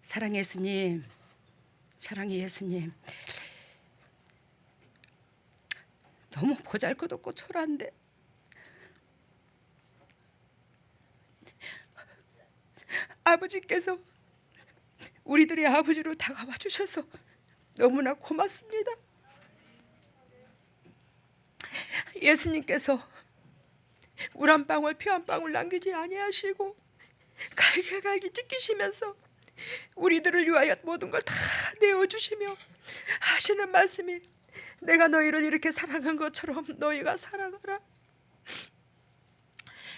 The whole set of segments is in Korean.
사랑의 예수님, 사랑의 예수님, 너무 보잘것없고 초라한데 아버지께서 우리들의 아버지로 다가와 주셔서 너무나 고맙습니다. 예수님께서 물 한 방울 피 한 방울 남기지 아니하시고 갈기갈기 찢기시면서 우리들을 위하여 모든 걸 다 내어주시며 하시는 말씀이, 내가 너희를 이렇게 사랑한 것처럼 너희가 사랑하라.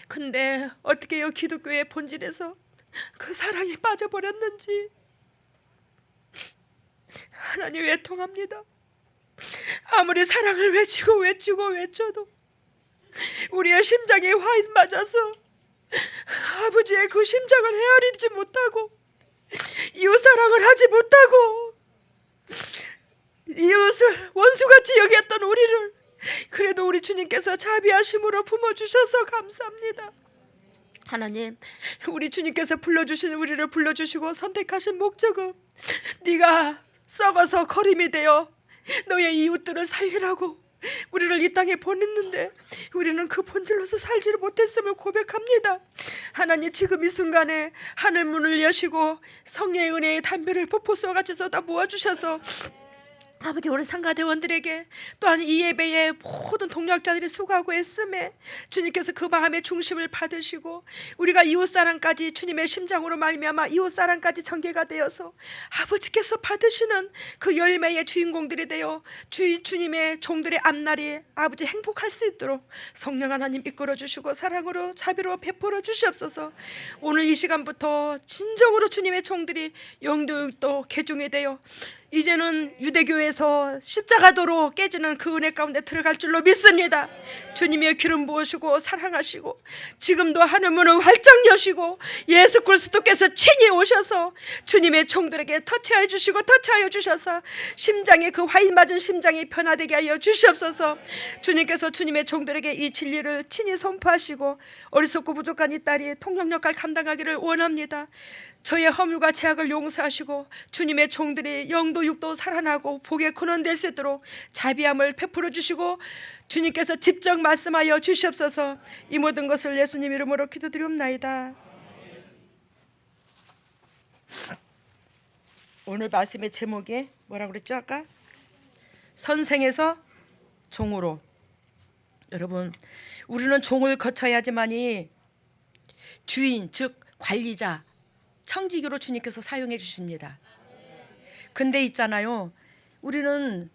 근데 어떻게 요 기독교의 본질에서 그 사랑이 빠져버렸는지 하나님 외통합니다. 아무리 사랑을 외쳐도 우리의 심장이 화인 맞아서 아버지의 그 심장을 헤아리지 못하고 이웃사랑을 하지 못하고 이웃을 원수같이 여겼던 우리를 그래도 우리 주님께서 자비하심으로 품어주셔서 감사합니다. 하나님, 우리 주님께서 불러주신 우리를 불러주시고 선택하신 목적은 네가 썩어서 거림이 되어 너의 이웃들을 살리라고 우리를 이 땅에 보냈는데 우리는 그 본질로서 살지를 못했음을 고백합니다. 하나님, 지금 이 순간에 하늘 문을 여시고 성령의 은혜의 담배를 폭포수와같이 쏟아 부어주셔서 아버지, 우리 상가대원들에게 또한 이 예배에 모든 동력자들이 수고하고 애쓰매 주님께서 그 마음의 중심을 받으시고 우리가 이웃사랑까지 주님의 심장으로 말미암아 이웃사랑까지 전개가 되어서 아버지께서 받으시는 그 열매의 주인공들이 되어 주님의 종들의 앞날이 아버지 행복할 수 있도록 성령 하나님 이끌어 주시고 사랑으로 자비로 베풀어 주시옵소서. 오늘 이 시간부터 진정으로 주님의 종들이 영도육도 개종이 되어 이제는 유대교에서 십자가도로 깨지는 그 은혜 가운데 들어갈 줄로 믿습니다. 주님의 기름 부으시고 사랑하시고 지금도 하늘 문을 활짝 여시고 예수 그리스도께서 친히 오셔서 주님의 종들에게 터치하여 주시고 터치하여 주셔서 심장에 그 화인 맞은 심장이 변화되게 하여 주시옵소서. 주님께서 주님의 종들에게 이 진리를 친히 선포하시고 어리석고 부족한 이 딸이 통역 역할 감당하기를 원합니다. 저의 허물과 죄악을 용서하시고 주님의 종들이 영도 육도 살아나고 복의 근원 될 수 있도록 자비함을 베풀어 주시고 주님께서 직접 말씀하여 주시옵소서. 이 모든 것을 예수님 이름으로 기도드리옵나이다. 오늘 말씀의 제목이 뭐라고 그랬죠? 아까 선생에서 종으로. 여러분, 우리는 종을 거쳐야지만이 주인 즉 관리자 청지기로 주님께서 사용해 주십니다. 근데 있잖아요, 우리는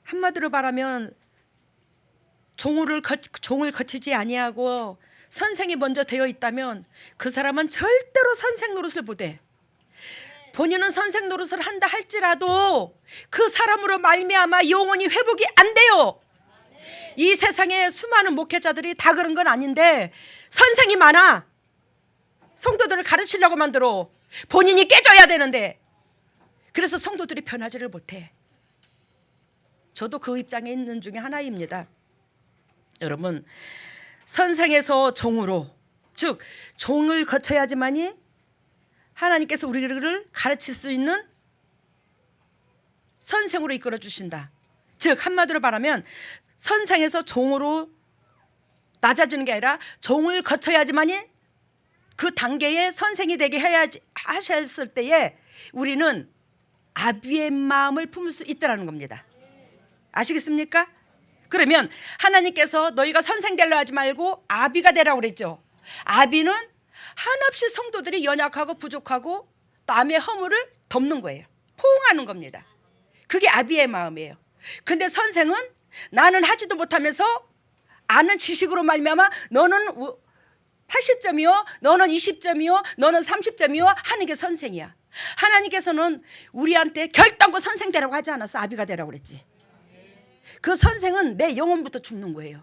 한마디로 말하면 종을 거치지 아니하고 선생이 먼저 되어 있다면 그 사람은 절대로 선생 노릇을 못해. 본인은 선생 노릇을 한다 할지라도 그 사람으로 말미암아 영혼이 회복이 안 돼요. 이 세상에 수많은 목회자들이 다 그런 건 아닌데 선생이 많아. 성도들을 가르치려고 만들어. 본인이 깨져야 되는데 그래서 성도들이 변하지를 못해. 저도 그 입장에 있는 중에 하나입니다. 여러분, 선생에서 종으로, 즉 종을 거쳐야지만이 하나님께서 우리를 가르칠 수 있는 선생으로 이끌어 주신다. 즉 한마디로 말하면 선생에서 종으로 낮아지는 게 아니라 종을 거쳐야지만이 그 단계에 선생이 되게 하셨을 때에 우리는 아비의 마음을 품을 수 있다는 겁니다. 아시겠습니까? 그러면 하나님께서 너희가 선생 되려 하지 말고 아비가 되라고 그랬죠. 아비는 한없이 성도들이 연약하고 부족하고 남의 허물을 덮는 거예요. 포옹하는 겁니다. 그게 아비의 마음이에요. 근데 선생은 나는 하지도 못하면서 아는 지식으로 말미암아 너는 80점이요, 너는 20점이요, 너는 30점이요 하는 게 선생이야. 하나님께서는 우리한테 결단코 선생 되라고 하지 않았어. 아비가 되라고 그랬지. 그 선생은 내 영혼부터 죽는 거예요.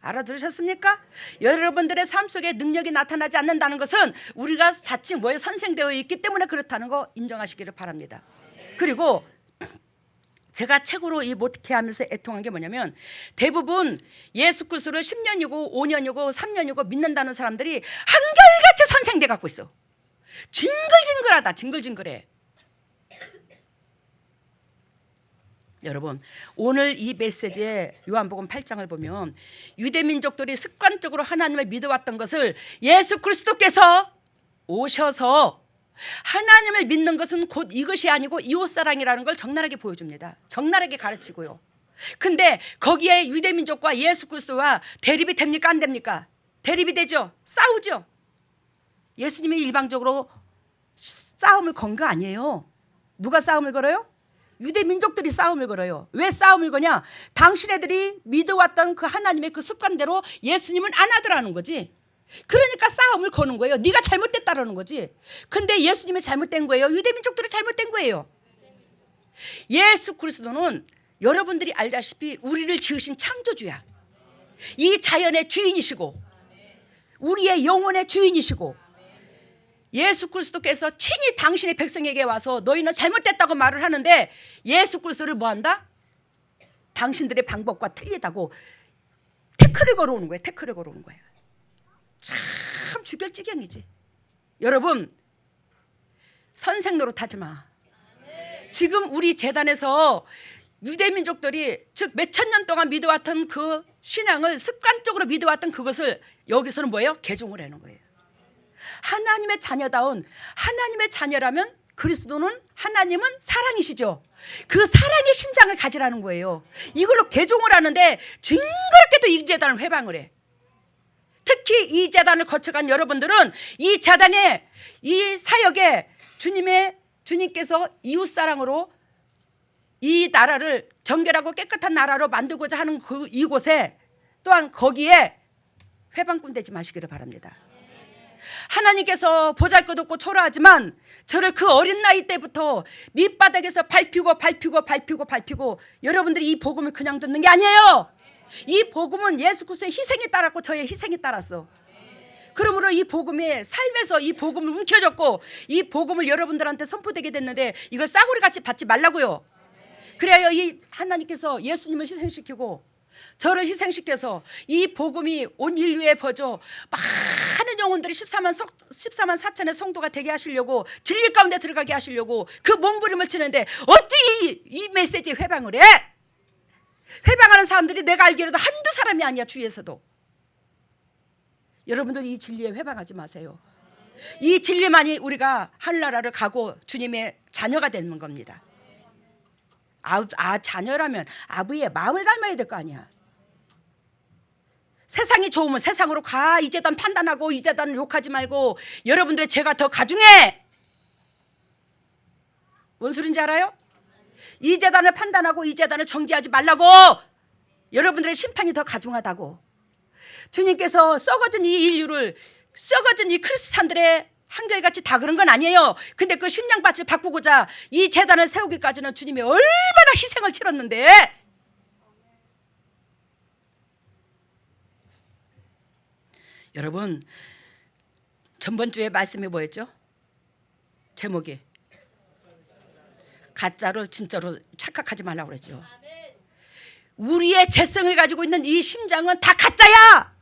알아들으셨습니까? 여러분들의 삶 속에 능력이 나타나지 않는다는 것은 우리가 자칫 뭐에 선생되어 있기 때문에 그렇다는 거 인정하시기를 바랍니다. 그리고 제가 책으로 이 목회하면서 애통한 게 뭐냐면 대부분 예수 그리스도를 10년이고 5년이고 3년이고 믿는다는 사람들이 한결같이 선생돼 갖고 있어. 징글징글하다. 징글징글해. 여러분, 오늘 이 메시지에 요한복음 8장을 보면 유대민족들이 습관적으로 하나님을 믿어왔던 것을 예수 그리스도께서 오셔서 하나님을 믿는 것은 곧 이것이 아니고 이웃사랑이라는 걸 적나라하게 보여줍니다. 적나라하게 가르치고요. 근데 거기에 유대민족과 예수 그리스도와 대립이 됩니까? 안 됩니까? 대립이 되죠. 싸우죠. 예수님이 일방적으로 싸움을 건 거 아니에요. 누가 싸움을 걸어요? 유대민족들이 싸움을 걸어요. 왜 싸움을 거냐? 당신네들이 믿어왔던 그 하나님의 그 습관대로 예수님은 안 하더라는 거지. 그러니까 싸움을 거는 거예요. 네가 잘못됐다라는 거지. 근데 예수님이 잘못된 거예요? 유대민족들이 잘못된 거예요? 예수 그리스도는 여러분들이 알다시피 우리를 지으신 창조주야. 이 자연의 주인이시고 우리의 영혼의 주인이시고 예수 그리스도께서 친히 당신의 백성에게 와서 너희는 잘못됐다고 말을 하는데 예수 그리스도를 뭐한다? 당신들의 방법과 틀리다고 태클을 걸어오는 거예요. 태클을 걸어오는 거예요. 참 죽일 지경이지. 여러분, 선생 노릇하지 마. 지금 우리 재단에서 유대민족들이 즉 몇천 년 동안 믿어왔던 그 신앙을 습관적으로 믿어왔던 그것을 여기서는 뭐예요? 개종을 하는 거예요. 하나님의 자녀다운 하나님의 자녀라면 그리스도는 하나님은 사랑이시죠. 그 사랑의 심장을 가지라는 거예요. 이걸로 개종을 하는데 징그럽게도 이 재단을 회방을 해. 특히 이 재단을 거쳐간 여러분들은 이 재단의 이 사역에 주님께서 이웃사랑으로 이 나라를 정결하고 깨끗한 나라로 만들고자 하는 그 이곳에 또한 거기에 회방꾼 되지 마시기를 바랍니다. 하나님께서 보잘것없고 초라하지만 저를 그 어린 나이 때부터 밑바닥에서 밟히고 여러분들이 이 복음을 그냥 듣는 게 아니에요. 이 복음은 예수 그리스도의 희생이 따랐고 저의 희생이 따랐어. 그러므로 이 복음의 삶에서 이 복음을 움켜졌고 이 복음을 여러분들한테 선포되게 됐는데 이걸 싸구려같이 받지 말라고요. 그래야 이 하나님께서 예수님을 희생시키고 저를 희생시켜서 이 복음이 온 인류에 퍼져 많은 영혼들이 14만 4천의 성도가 되게 하시려고 진리 가운데 들어가게 하시려고 그 몸부림을 치는데 어찌 이 메시지에 회방을 해? 회방하는 사람들이 내가 알기로도 한두 사람이 아니야. 주위에서도. 여러분들 이 진리에 회방하지 마세요. 이 진리만이 우리가 하늘나라를 가고 주님의 자녀가 되는 겁니다. 자녀라면 아버지의 마음을 닮아야 될 거 아니야. 세상이 좋으면 세상으로 가. 이 재단 판단하고 이 재단을 욕하지 말고 여러분들의 죄가 더 가중해. 뭔 소린지 알아요? 이 재단을 판단하고 이 재단을 정지하지 말라고. 여러분들의 심판이 더 가중하다고. 주님께서 썩어진 이 인류를 썩어진 이 크리스찬들의 한결같이 다 그런 건 아니에요. 근데 그 심령밭을 바꾸고자 이 재단을 세우기까지는 주님이 얼마나 희생을 치렀는데. 여러분, 전번주에 말씀이 뭐였죠? 제목이 가짜를 진짜로 착각하지 말라고 그랬죠. 우리의 죄성을 가지고 있는 이 심장은 다 가짜야.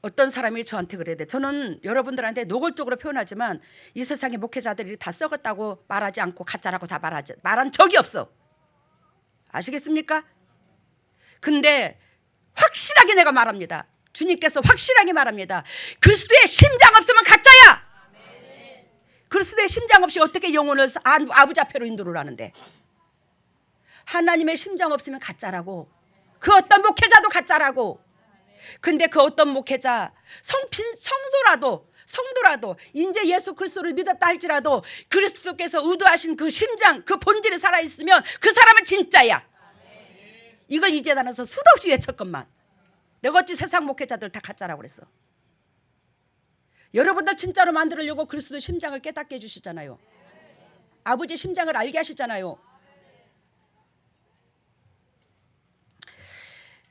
어떤 사람이 저한테 그래야 돼. 저는 여러분들한테 노골적으로 표현하지만 이 세상의 목회자들이 다 썩었다고 말하지 않고 가짜라고 다 말한 적이 없어. 아시겠습니까? 근데 확실하게 내가 말합니다. 주님께서 확실하게 말합니다. 그리스도의 심장 없으면 가짜야. 그리스도의 심장 없이 어떻게 영혼을 아버지 앞에로 인도를 하는데. 하나님의 심장 없으면 가짜라고. 그 어떤 목회자도 가짜라고. 근데 그 어떤 목회자 성도라도 이제 예수 그리스도를 믿었다 할지라도 그리스도께서 의도하신 그 심장 그 본질이 살아있으면 그 사람은 진짜야. 이걸 이 재단에서 수도 없이 외쳤건만 내가 어찌 세상 목회자들 다 가짜라고 그랬어. 여러분들 진짜로 만들려고 그리스도의 심장을 깨닫게 해주시잖아요. 아버지 심장을 알게 하시잖아요.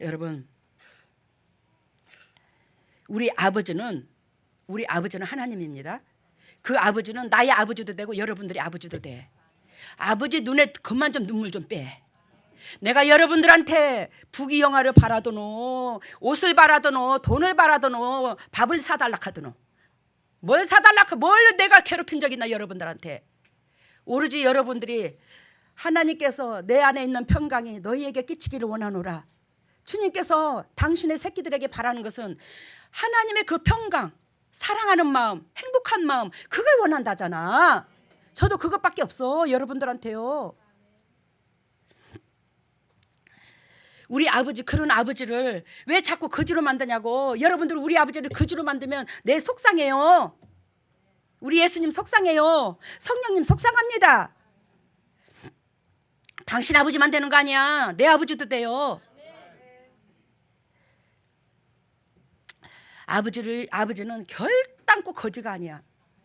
여러분, 우리 아버지는 하나님입니다. 그 아버지는 나의 아버지도 되고 여러분들의 아버지도 돼. 아버지 눈에 그만 좀 눈물 좀 빼. 내가 여러분들한테 부귀영화를 바라더노, 옷을 바라더노, 돈을 바라더노, 밥을 사달라 하더노. 뭘 사달라, 뭘 내가 괴롭힌 적 있나 여러분들한테. 오로지 여러분들이 하나님께서 내 안에 있는 평강이 너희에게 끼치기를 원하노라. 주님께서 당신의 새끼들에게 바라는 것은 하나님의 그 평강, 사랑하는 마음, 행복한 마음, 그걸 원한다잖아. 저도 그것밖에 없어 여러분들한테요. 우리 아버지, 그런 아버지를 왜 자꾸 거지로 만드냐고. 여러분들 우리 아버지를 거지로 만들면 내 속상해요. 우리 예수님 속상해요. 성령님 속상합니다. 당신 아버지만 되는 거 아니야. 내 아버지도 돼요. 아버지는 결단코 거지가 아니야.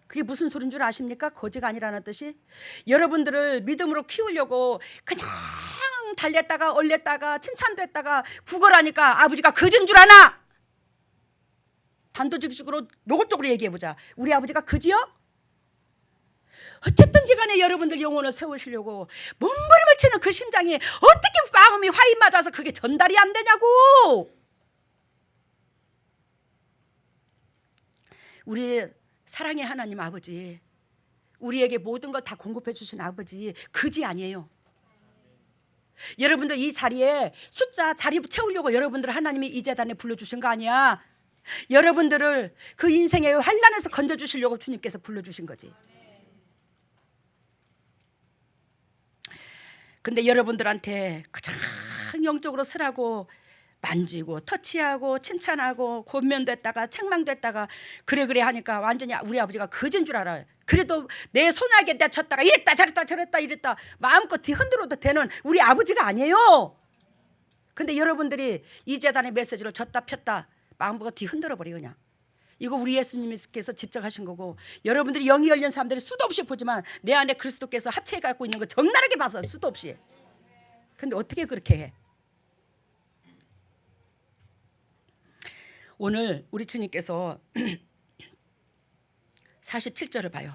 그게 무슨 소린 줄 아십니까? 거지가 아니라는 뜻이. 여러분들을 믿음으로 키우려고 그냥 달랬다가 얼렸다가 칭찬도 했다가 구걸하니까 아버지가 거지인 줄 아나? 단도직입적으로 노골적으로 얘기해보자. 우리 아버지가 거지요? 어쨌든지 간에 여러분들 영혼을 세우시려고 몸부림을 치는 그 심장이 어떻게 마음이 화인 맞아서 그게 전달이 안 되냐고. 우리 사랑의 하나님 아버지, 우리에게 모든 걸 다 공급해 주신 아버지 거지 아니에요. 여러분들 이 자리에 자리 채우려고 여러분들을 하나님이 이 재단에 불러주신 거 아니야. 여러분들을 그 인생의 환난에서 건져주시려고 주님께서 불러주신 거지. 근데 여러분들한테 가장 영적으로 쓰라고 만지고 터치하고 칭찬하고 권면됐다가 책망됐다가 그래 하니까 완전히 우리 아버지가 거진 줄 알아요. 그래도 내 손아귀에 다쳤다가 이랬다 저랬다 이랬다 마음껏 뒤흔들어도 되는 우리 아버지가 아니에요. 근데 여러분들이 이 재단의 메시지를 졌다 폈다 마음껏 뒤흔들어 버려 그냥. 이거 우리 예수님께서 직접 하신 거고, 여러분들이 영이 열린 사람들이 수도 없이 보지만 내 안에 그리스도께서 합체해 갖고 있는 거 적나라하게 봐서 수도 없이. 근데 어떻게 그렇게 해? 오늘 우리 주님께서 47절을 봐요.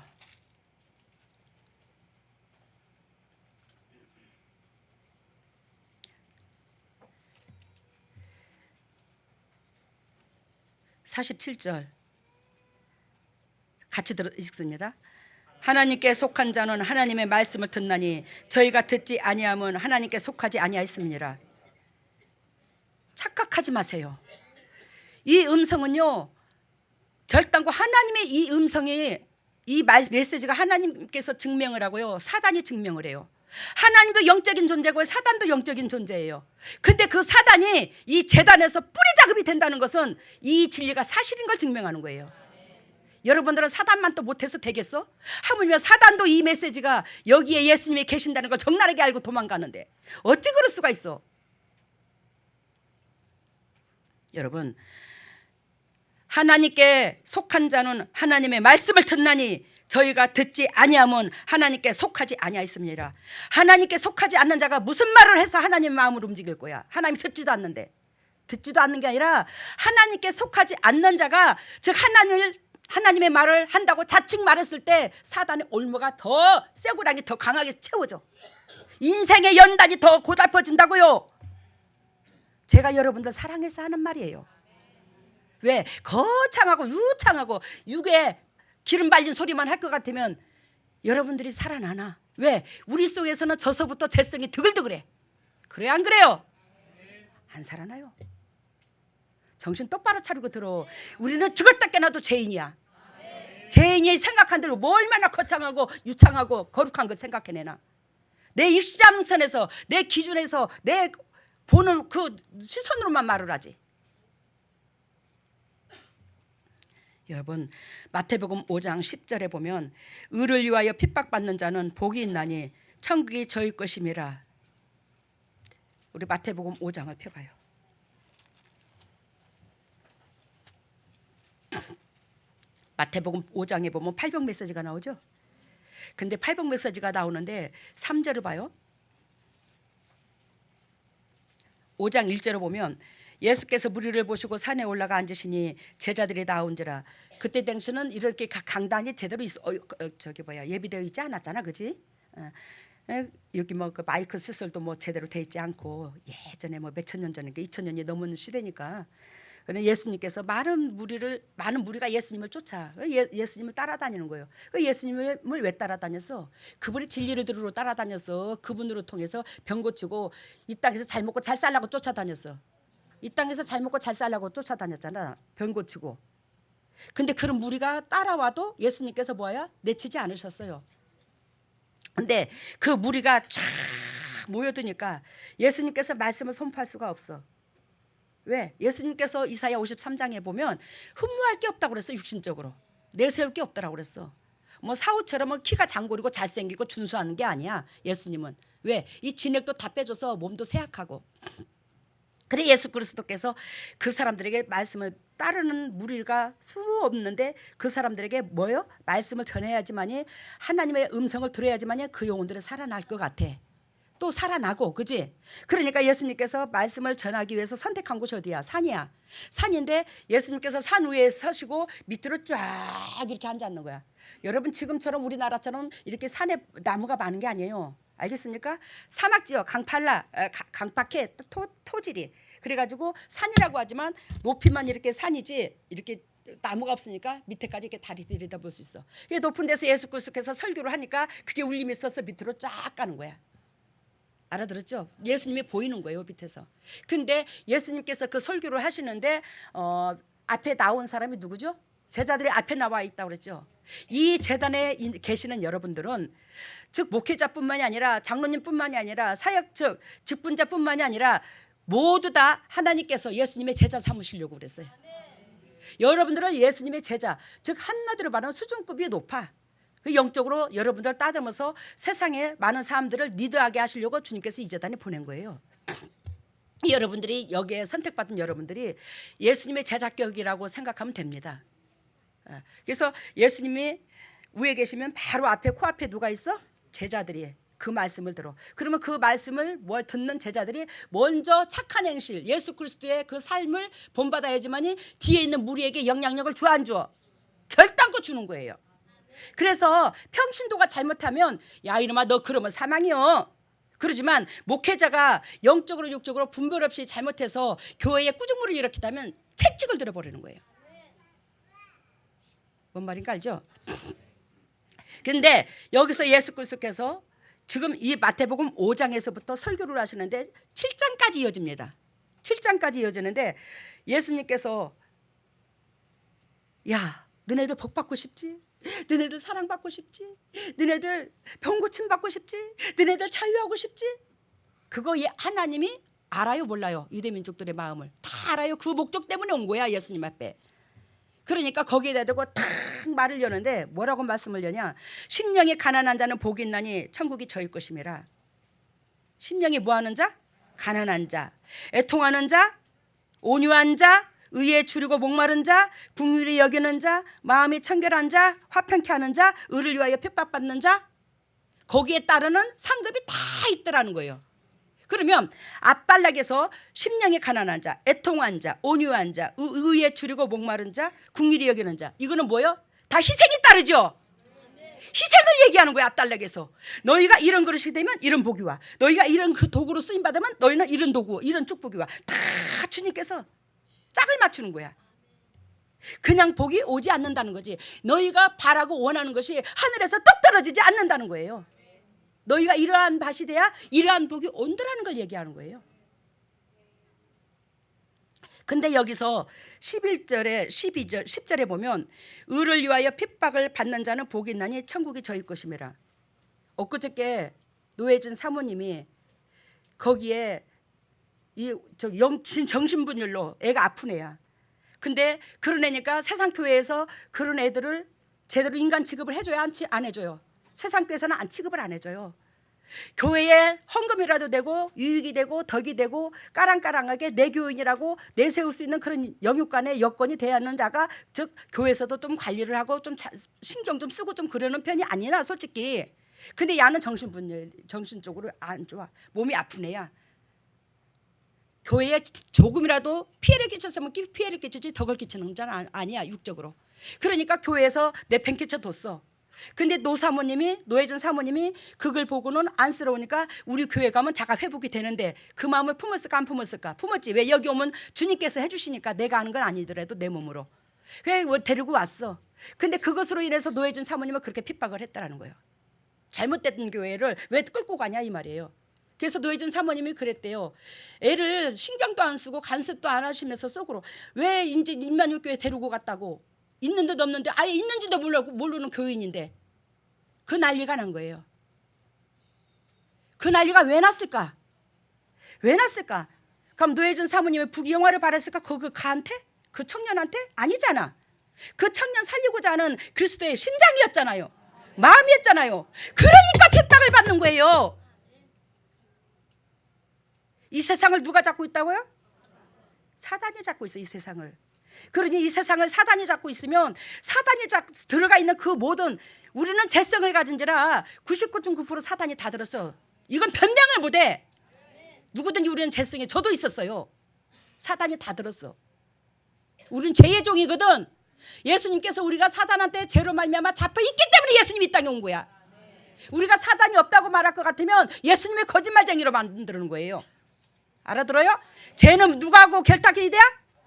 (47절) 같이 읽습니다. 하나님께 속한 자는 하나님의 말씀을 듣나니 저희가 듣지 아니함은 하나님께 속하지 아니하였음이니라. 착각하지 마세요. 이 음성은요, 결단코 하나님의 이 음성이, 이 메시지가 하나님께서 증명을 하고요, 사단이 증명을 해요. 하나님도 영적인 존재고 사단도 영적인 존재예요. 근데 그 사단이 이 재단에서 뿌리 작업이 된다는 것은 이 진리가 사실인 걸 증명하는 거예요. 여러분들은 사단만 또 못해서 되겠어? 하물며 사단도 이 메시지가 여기에 예수님이 계신다는 걸 적나라하게 알고 도망가는데 어찌 그럴 수가 있어? 여러분, 하나님께 속한 자는 하나님의 말씀을 듣나니 저희가 듣지 아니함은 하나님께 속하지 아니하였습니다. 하나님께 속하지 않는 자가 무슨 말을 해서 하나님의 마음을 움직일 거야? 하나님 듣지도 않는데. 듣지도 않는 게 아니라 하나님께 속하지 않는 자가, 즉 하나님의 말을 한다고 자칭 말했을 때 사단의 올무가 더 쇠고랑이 더 강하게 채워져. 인생의 연단이 더 고달퍼진다고요. 제가 여러분들 사랑해서 하는 말이에요. 왜? 거창하고 유창하고 육에 기름 발린 소리만 할 것 같으면 여러분들이 살아나나? 왜? 우리 속에서는 저서부터 재성이 드글드글해. 그래 안 그래요? 안 살아나요. 정신 똑바로 차리고 들어. 우리는 죽었다 깨나도 죄인이야. 죄인이 생각한 대로 뭐 얼마나 거창하고 유창하고 거룩한 걸 생각해내나. 내 입시장선에서 내 기준에서 내 보는 그 시선으로만 말을 하지. 여러분, 마태복음 5장 10절에 보면 의를 위하여 핍박받는 자는 복이 있나니 천국이 저희 것임이라. 우리 마태복음 5장을 펴봐요. 마태복음 5장에 보면 팔복 메시지가 나오죠. 근데 팔복 메시지가 나오는데 3절을 봐요. 5장 1절을 보면 예수께서 무리를 보시고 산에 올라가 앉으시니 제자들이 나온지라. 그때 당시는 이렇게 강단이 제대로 예비되어 있지 않았잖아, 그지? 여기 뭐 그 마이크 시설도 뭐 제대로 돼 있지 않고 예전에 뭐 몇천 년 전이니까 2000년이 넘은 시대니까 그런데 예수님께서 많은 무리가 예수님을 쫓아 예수님을 따라다니는 거예요. 예수님을 왜 따라다녔어? 그분이 진리를 들으러 따라다녔어. 그분으로 통해서 병 고치고 이 땅에서 잘 먹고 잘 살라고 쫓아다녔어. 이 땅에서 잘 먹고 잘 살라고 쫓아다녔잖아. 병 고치고. 근데 그런 무리가 따라와도 예수님께서 뭐야? 내치지 않으셨어요. 근데 그 무리가 쫙 모여드니까 예수님께서 말씀을 선포할 수가 없어. 왜? 예수님께서 이사야 53장에 보면 흠모할 게 없다고 그랬어. 육신적으로 내세울 게 없다라고 그랬어. 뭐 사울처럼 뭐 키가 장골이고 잘생기고 준수하는 게 아니야. 예수님은 왜? 이 진액도 다 빼줘서 몸도 세약하고. 그래 예수 그리스도께서 그 사람들에게 말씀을 따르는 무리가 수 없는데 그 사람들에게 뭐요? 말씀을 전해야지만이 하나님의 음성을 들어야지만이 그 영혼들이 살아날 것 같아. 또 살아나고 그지? 그러니까 예수님께서 말씀을 전하기 위해서 선택한 곳이 어디야? 산이야. 산인데 예수님께서 산 위에 서시고 밑으로 쫙 이렇게 앉았는 거야. 여러분 지금처럼 우리나라처럼 이렇게 산에 나무가 많은 게 아니에요. 알겠습니까? 사막지역 강팍해 토질이. 그래가지고 산이라고 하지만 높이만 이렇게 산이지 이렇게 나무가 없으니까 밑에까지 이렇게 다리 들여다볼 수 있어. 이게 높은 데서 예수 그리스도께서 설교를 하니까 그게 울림이 있어서 밑으로 쫙 가는 거야. 알아들었죠? 예수님이 보이는 거예요 밑에서. 근데 예수님께서 그 설교를 하시는데 앞에 나온 사람이 누구죠? 제자들이 앞에 나와 있다고 그랬죠. 이 재단에 계시는 여러분들은 즉 목회자뿐만이 아니라 장로님뿐만이 아니라 사역 즉 직분자뿐만이 아니라 모두 다 하나님께서 예수님의 제자 삼으시려고 그랬어요. 여러분들은 예수님의 제자 즉 한마디로 말하면 수준급이 높아. 영적으로 여러분들 따지면서 세상에 많은 사람들을 리드하게 하시려고 주님께서 이 재단에 보낸 거예요. 여러분들이 여기에 선택받은 여러분들이 예수님의 제자격이라고 생각하면 됩니다. 그래서 예수님이 위에 계시면 바로 앞에 코앞에 누가 있어? 제자들이 그 말씀을 들어. 그러면 그 말씀을 듣는 제자들이 먼저 착한 행실 예수 그리스도의 그 삶을 본받아야지만이 뒤에 있는 무리에게 영향력을 줘 안 줘? 결단코 주는 거예요. 그래서 평신도가 잘못하면 야 이놈아 너 그러면 사망이요. 그러지만 목회자가 영적으로 육적으로 분별 없이 잘못해서 교회에 꾸중물을 일으켰다면 채찍을 들어버리는 거예요. 뭔 말인가 알죠? 근데 여기서 예수 그리스도께서 지금 이 마태복음 5장에서부터 설교를 하시는데 7장까지 이어집니다. 7장까지 이어지는데 예수님께서 야 너네들 복 받고 싶지? 너네들 사랑받고 싶지? 너네들 병고침 받고 싶지? 너네들 자유하고 싶지? 그거 하나님이 알아요 몰라요? 유대민족들의 마음을 다 알아요. 그 목적 때문에 온 거야 예수님 앞에. 그러니까 거기에다 대고 탁 말을 여는데 뭐라고 말씀을 여냐? 심령이 가난한 자는 복이 있나니 천국이 저희 것임이라. 심령이 뭐하는 자? 가난한 자, 애통하는 자, 온유한 자, 의에 주리고 목마른 자, 긍휼히 여기는 자, 마음이 청결한 자, 화평케 하는 자, 의를 위하여 핍박받는 자, 거기에 따르는 상급이 다 있더라는 거예요. 그러면 앞발락에서 심령이 가난한 자, 애통한 자, 온유한 자, 의에 주리고 목마른 자, 긍휼히 여기는 자, 이거는 뭐예요? 다 희생이 따르죠. 희생을 얘기하는 거야. 앞달락에서 너희가 이런 그릇이 되면 이런 복이 와. 너희가 이런 그 도구로 쓰임 받으면 너희는 이런 도구, 이런 축복이 와. 다 주님께서 짝을 맞추는 거야. 그냥 복이 오지 않는다는 거지. 너희가 바라고 원하는 것이 하늘에서 뚝 떨어지지 않는다는 거예요. 너희가 이러한 밭이 돼야 이러한 복이 온다라는 걸 얘기하는 거예요. 근데 여기서 11절에 12절 10절에 보면 의를 위하여 핍박을 받는 자는 복이 있나니 천국이 저희 것임이라. 엊그저께 노혜진 사모님이 거기에 정신분열로 애가 아픈 애야. 근데 그런 애니까 세상 교회에서 그런 애들을 제대로 인간 취급을 해줘야 안 해줘요. 세상 교회에서는 안 취급을 안 해줘요. 교회에 헌금이라도 되고 유익이 되고 덕이 되고 까랑까랑하게 내 교인이라고 내세울 수 있는 그런 영육간의 여건이 돼야 하는 자가 즉 교회에서도 좀 관리를 하고 좀 신경 좀 쓰고 좀 그러는 편이 아니라 솔직히. 근데 야는 정신적으로 안 좋아. 몸이 아픈 애야. 교회에 조금이라도 피해를 끼쳤으면 피해를 끼치지 덕을 끼치는 자는 아니야 육적으로. 그러니까 교회에서 내팽개쳐 뒀어. 근데 노혜준 사모님이 그걸 보고는 안쓰러우니까 우리 교회 가면 자가 회복이 되는데 그 마음을 품었을까 안 품었을까? 품었지. 왜? 여기 오면 주님께서 해주시니까 내가 하는 건 아니더라도 내 몸으로. 그래 데리고 왔어. 근데 그것으로 인해서 노혜준 사모님은 그렇게 핍박을 했다라는 거예요. 잘못된 교회를 왜 끌고 가냐 이 말이에요. 그래서 노혜준 사모님이 그랬대요. 애를 신경도 안 쓰고 간섭도 안 하시면서 속으로 왜 이제 임마누엘 교회 데리고 갔다고. 있는 듯 없는데 아예 있는지도 모르는 교인인데 그 난리가 난 거예요. 그 난리가 왜 났을까? 왜 났을까? 그럼 노혜준 사모님의 부귀영화를 바랬을까? 그 가한테? 그 청년한테? 아니잖아. 그 청년 살리고자 하는 그리스도의 심장이었잖아요. 마음이었잖아요. 그러니까 핍박을 받는 거예요. 이 세상을 누가 잡고 있다고요? 사단이 잡고 있어 이 세상을. 그러니 이 세상을 사단이 잡고 있으면 사단이 들어가 있는 그 모든 우리는 재성을 가진지라 99.9% 사단이 다 들었어. 이건 변명을 못해. 누구든지 우리는 재성이 저도 있었어요. 사단이 다 들었어. 우리는 죄의 종이거든. 예수님께서 우리가 사단한테 죄로 말미암아 잡혀 있기 때문에 예수님이 이 땅에 온 거야. 우리가 사단이 없다고 말할 것 같으면 예수님의 거짓말쟁이로 만드는 거예요. 알아들어요? 죄는 누구하고 결탁이 돼요?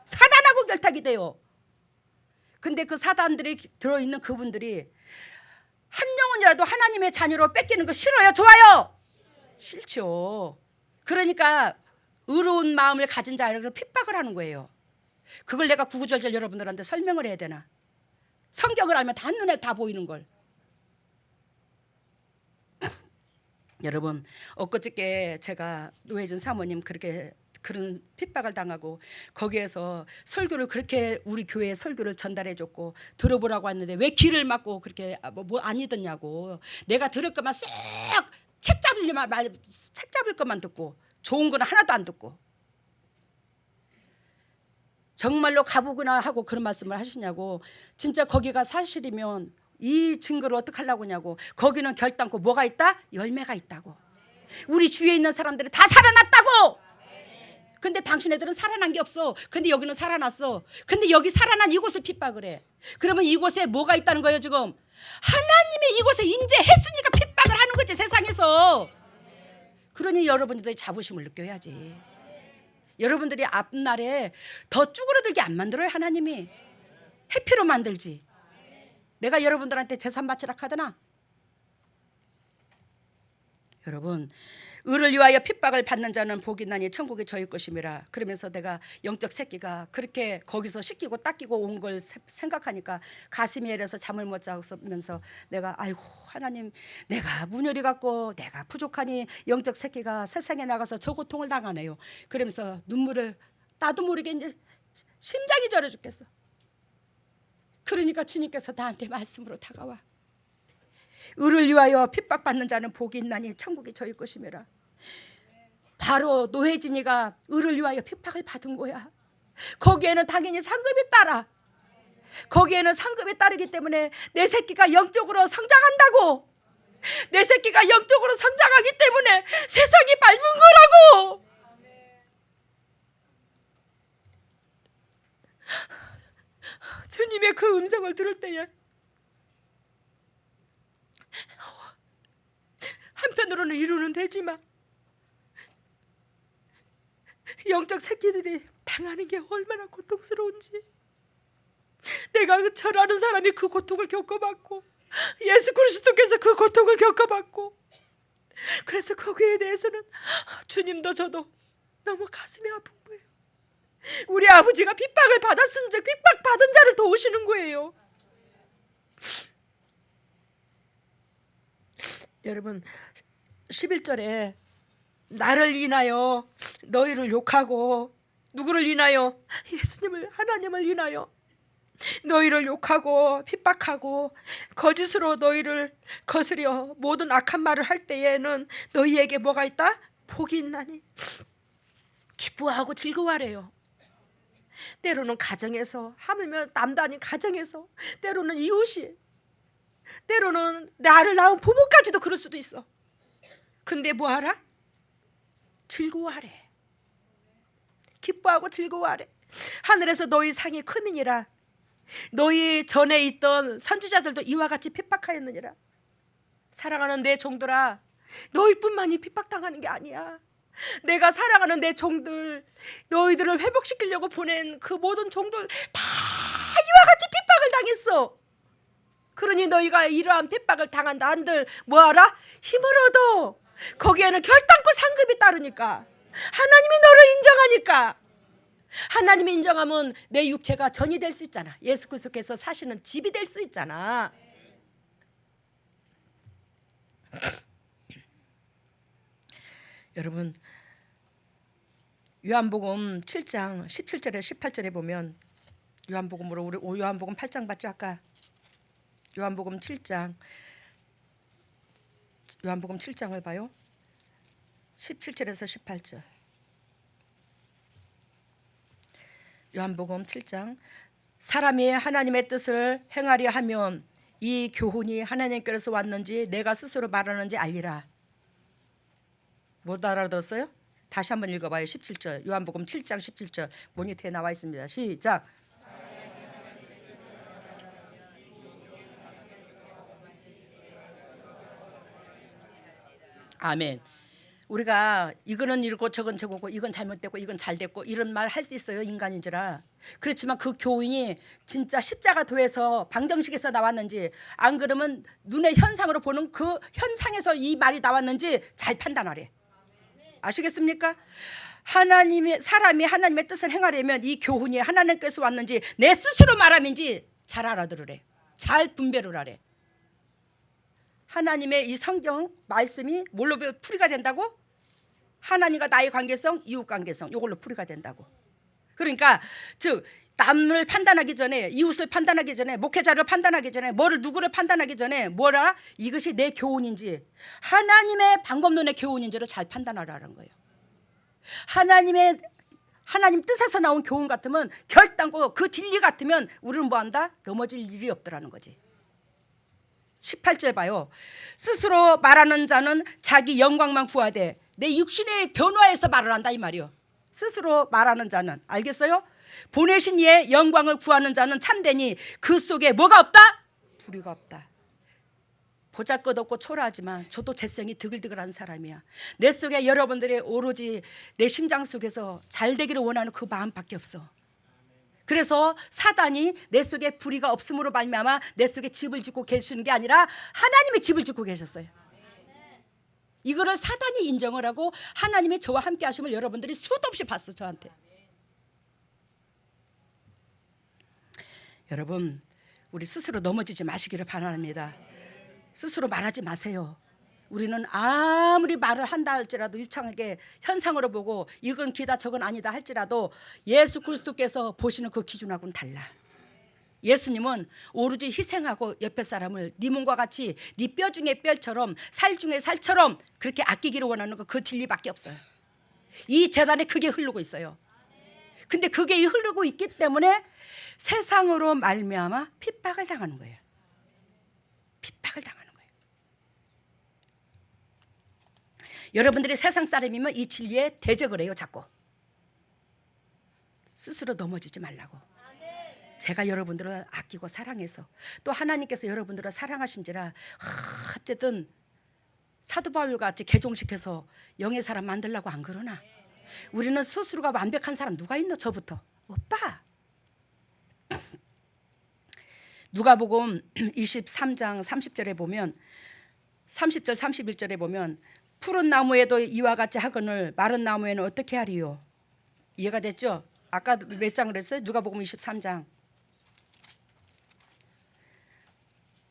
사단하고 결탁이 돼요. 근데 그 사단들이 들어있는 그분들이 한 영혼이라도 하나님의 자녀로 뺏기는 거 싫어요? 좋아요? 싫죠. 그러니까 의로운 마음을 가진 자를 핍박을 하는 거예요. 그걸 내가 구구절절 여러분들한테 설명을 해야 되나? 성경을 알면 다 눈에 다 보이는 걸. 여러분 엊그저께 제가 노혜준 사모님 그런 핍박을 당하고 거기에서 설교를 그렇게 우리 교회에 설교를 전달해 줬고 들어보라고 했는데 왜 귀를 막고 그렇게 뭐 안 읽었냐고. 내가 들을 것만 쏙 책 잡을 것만 듣고 좋은 건 하나도 안 듣고 정말로 가보구나 하고 그런 말씀을 하시냐고. 진짜 거기가 사실이면 이 증거를 어떻게 하려고 하냐고. 거기는 결단코 뭐가 있다? 열매가 있다고. 우리 주위에 있는 사람들이 다 살아났다고. 근데 당신네들은 살아난 게 없어. 근데 여기는 살아났어. 근데 여기 살아난 이곳을 핍박을 해. 그러면 이곳에 뭐가 있다는 거예요 지금? 하나님이 이곳에 임재했으니까 핍박을 하는 거지 세상에서. 그러니 여러분들이 자부심을 느껴야지. 여러분들이 앞날에 더 쭈그러들게 안 만들어요 하나님이. 해피로 만들지. 내가 여러분들한테 재산 바치라 하더나. 여러분 의를 위하여 핍박을 받는 자는 복이 나니 천국이 저희 것임이라. 그러면서 내가 영적 새끼가 그렇게 거기서 씻기고 닦이고 온 걸 생각하니까 가슴이 애려서 잠을 못 자면서 내가 아이고 하나님 내가 문열이 같고 내가 부족하니 영적 새끼가 세상에 나가서 저 고통을 당하네요. 그러면서 눈물을 나도 모르게 이제 심장이 저려 죽겠어. 그러니까 주님께서 나한테 말씀으로 다가와. 의를 위하여 핍박받는 자는 복이 있나니 천국이 저희 것임이라. 바로 노혜진이가 의를 위하여 핍박을 받은 거야. 거기에는 당연히 상급이 따라. 거기에는 상급이 따르기 때문에 내 새끼가 영적으로 성장한다고. 내 새끼가 영적으로 성장하기 때문에 세상이 밝은 거라고. 주님의 그 음성을 들을 때에 한편으로는 위로는 되지만 영적 새끼들이 당하는 게 얼마나 고통스러운지. 내가 저라는 사람이 그 고통을 겪어봤고 예수 그리스도께서 그 고통을 겪어봤고 그래서 거기에 대해서는 주님도 저도 너무 가슴이 아픈 거예요. 우리 아버지가 핍박을 받았은즉 핍박받은 자를 도우시는 거예요. 여러분 11절에 나를 인하여 너희를 욕하고 누구를 인하여? 예수님을 하나님을 인하여 너희를 욕하고 핍박하고 거짓으로 너희를 거스려 모든 악한 말을 할 때에는 너희에게 뭐가 있다? 복이 있나니 기뻐하고 즐거워하래요. 때로는 가정에서 하물며 남도 아닌 가정에서 때로는 이웃이 때로는 나를 낳은 부모까지도 그럴 수도 있어. 근데 뭐하라? 즐거워하래. 기뻐하고 즐거워하래. 하늘에서 너희 상이 크민이라. 너희 전에 있던 선지자들도 이와 같이 핍박하였느니라. 사랑하는 내 종들아, 너희뿐만이 핍박당하는 게 아니야. 내가 사랑하는 내 종들, 너희들을 회복시키려고 보낸 그 모든 종들 다 이와 같이 핍박을 당했어. 그러니 너희가 이러한 핍박을 당한다 한들 뭐하라? 힘을 얻어. 거기에는 결단코 상급이 따르니까. 하나님이 너를 인정하니까. 하나님이 인정하면 내 육체가 전이 될 수 있잖아. 예수 그리스도께서 사시는 집이 될 수 있잖아. 여러분, 요한복음 7장 17절에 18절에 보면, 요한복음으로 우리 요한복음 8장 봤죠 아까? 요한복음 7장을 봐요. 17절에서 18절. 요한복음 7장. 사람이 하나님의 뜻을 행하려 하면 이 교훈이 하나님께로서 왔는지 내가 스스로 말하는지 알리라. 못 알아들었어요? 다시 한번 읽어봐요. 17절. 요한복음 7장 17절 모니터에 나와 있습니다. 시작. 아멘. 우리가 이거는 이렇고 저건 저거고 이건 잘못됐고 이건 잘됐고 이런 말 할 수 있어요. 인간인지라. 그렇지만 그 교훈이 진짜 십자가 도에서 방정식에서 나왔는지, 안 그러면 눈의 현상으로 보는 그 현상에서 이 말이 나왔는지 잘 판단하래. 아시겠습니까? 사람이 하나님의 뜻을 행하려면 이 교훈이 하나님께서 왔는지 내 스스로 말함인지 잘 알아들으래. 잘 분별을 하래. 하나님의 이 성경 말씀이 뭘로 풀이가 된다고? 하나님과 나의 관계성, 이웃 관계성, 이걸로 풀이가 된다고. 그러니까 즉 남을 판단하기 전에, 이웃을 판단하기 전에, 목회자를 판단하기 전에, 누구를 판단하기 전에 뭐라? 이것이 내 교훈인지 하나님의 방법론의 교훈인지를 잘 판단하라는 거예요. 하나님 뜻에서 나온 교훈 같으면, 결단코 그 진리 같으면 우리는 뭐한다? 넘어질 일이 없더라는 거지. 18절 봐요. 스스로 말하는 자는 자기 영광만 구하되 내 육신의 변화에서 말을 한다 이 말이요. 스스로 말하는 자는, 알겠어요? 보내신 이의 영광을 구하는 자는 참되니 그 속에 뭐가 없다? 불의가 없다. 보잘것없고 초라하지만 저도 재성이 드글드글한 사람이야. 내 속에 여러분들의 오로지 내 심장 속에서 잘 되기를 원하는 그 마음밖에 없어. 그래서 사단이 내 속에 불의가 없음으로 말미암아 내 속에 집을 짓고 계시는 게 아니라 하나님이 집을 짓고 계셨어요. 이거를 사단이 인정을 하고 하나님이 저와 함께 하심을 여러분들이 수도 없이 봤어. 저한테. 여러분, 우리 스스로 넘어지지 마시기를 바랍니다. 스스로 말하지 마세요. 우리는 아무리 말을 한다 할지라도 유창하게 현상으로 보고 이건 기다 저건 아니다 할지라도 예수 그리스도께서 보시는 그 기준하고는 달라. 예수님은 오로지 희생하고 옆에 사람을 네 몸과 같이 네 뼈 중에 뼈처럼 살 중에 살처럼 그렇게 아끼기를 원하는 거, 그 진리밖에 없어요. 이 재단에 그게 흐르고 있어요. 근데 그게 흐르고 있기 때문에 세상으로 말미암아 핍박을 당하는 거예요. 핍박을 당하는 거예요. 여러분들이 세상 사람이면 이 진리에 대적을 해요. 자꾸 스스로 넘어지지 말라고. 제가 여러분들을 아끼고 사랑해서 또 하나님께서 여러분들을 사랑하신지라 어쨌든 사도 바울같이 개종시켜서 영의 사람 만들려고 안 그러나. 우리는 스스로가 완벽한 사람 누가 있노? 저부터 없다. 누가복음 23장 30절에 보면, 30절 31절에 보면 푸른 나무에도 이와 같이 하거늘 마른 나무에는 어떻게 하리요? 이해가 됐죠? 아까 몇 장을 했어요? 누가복음 23장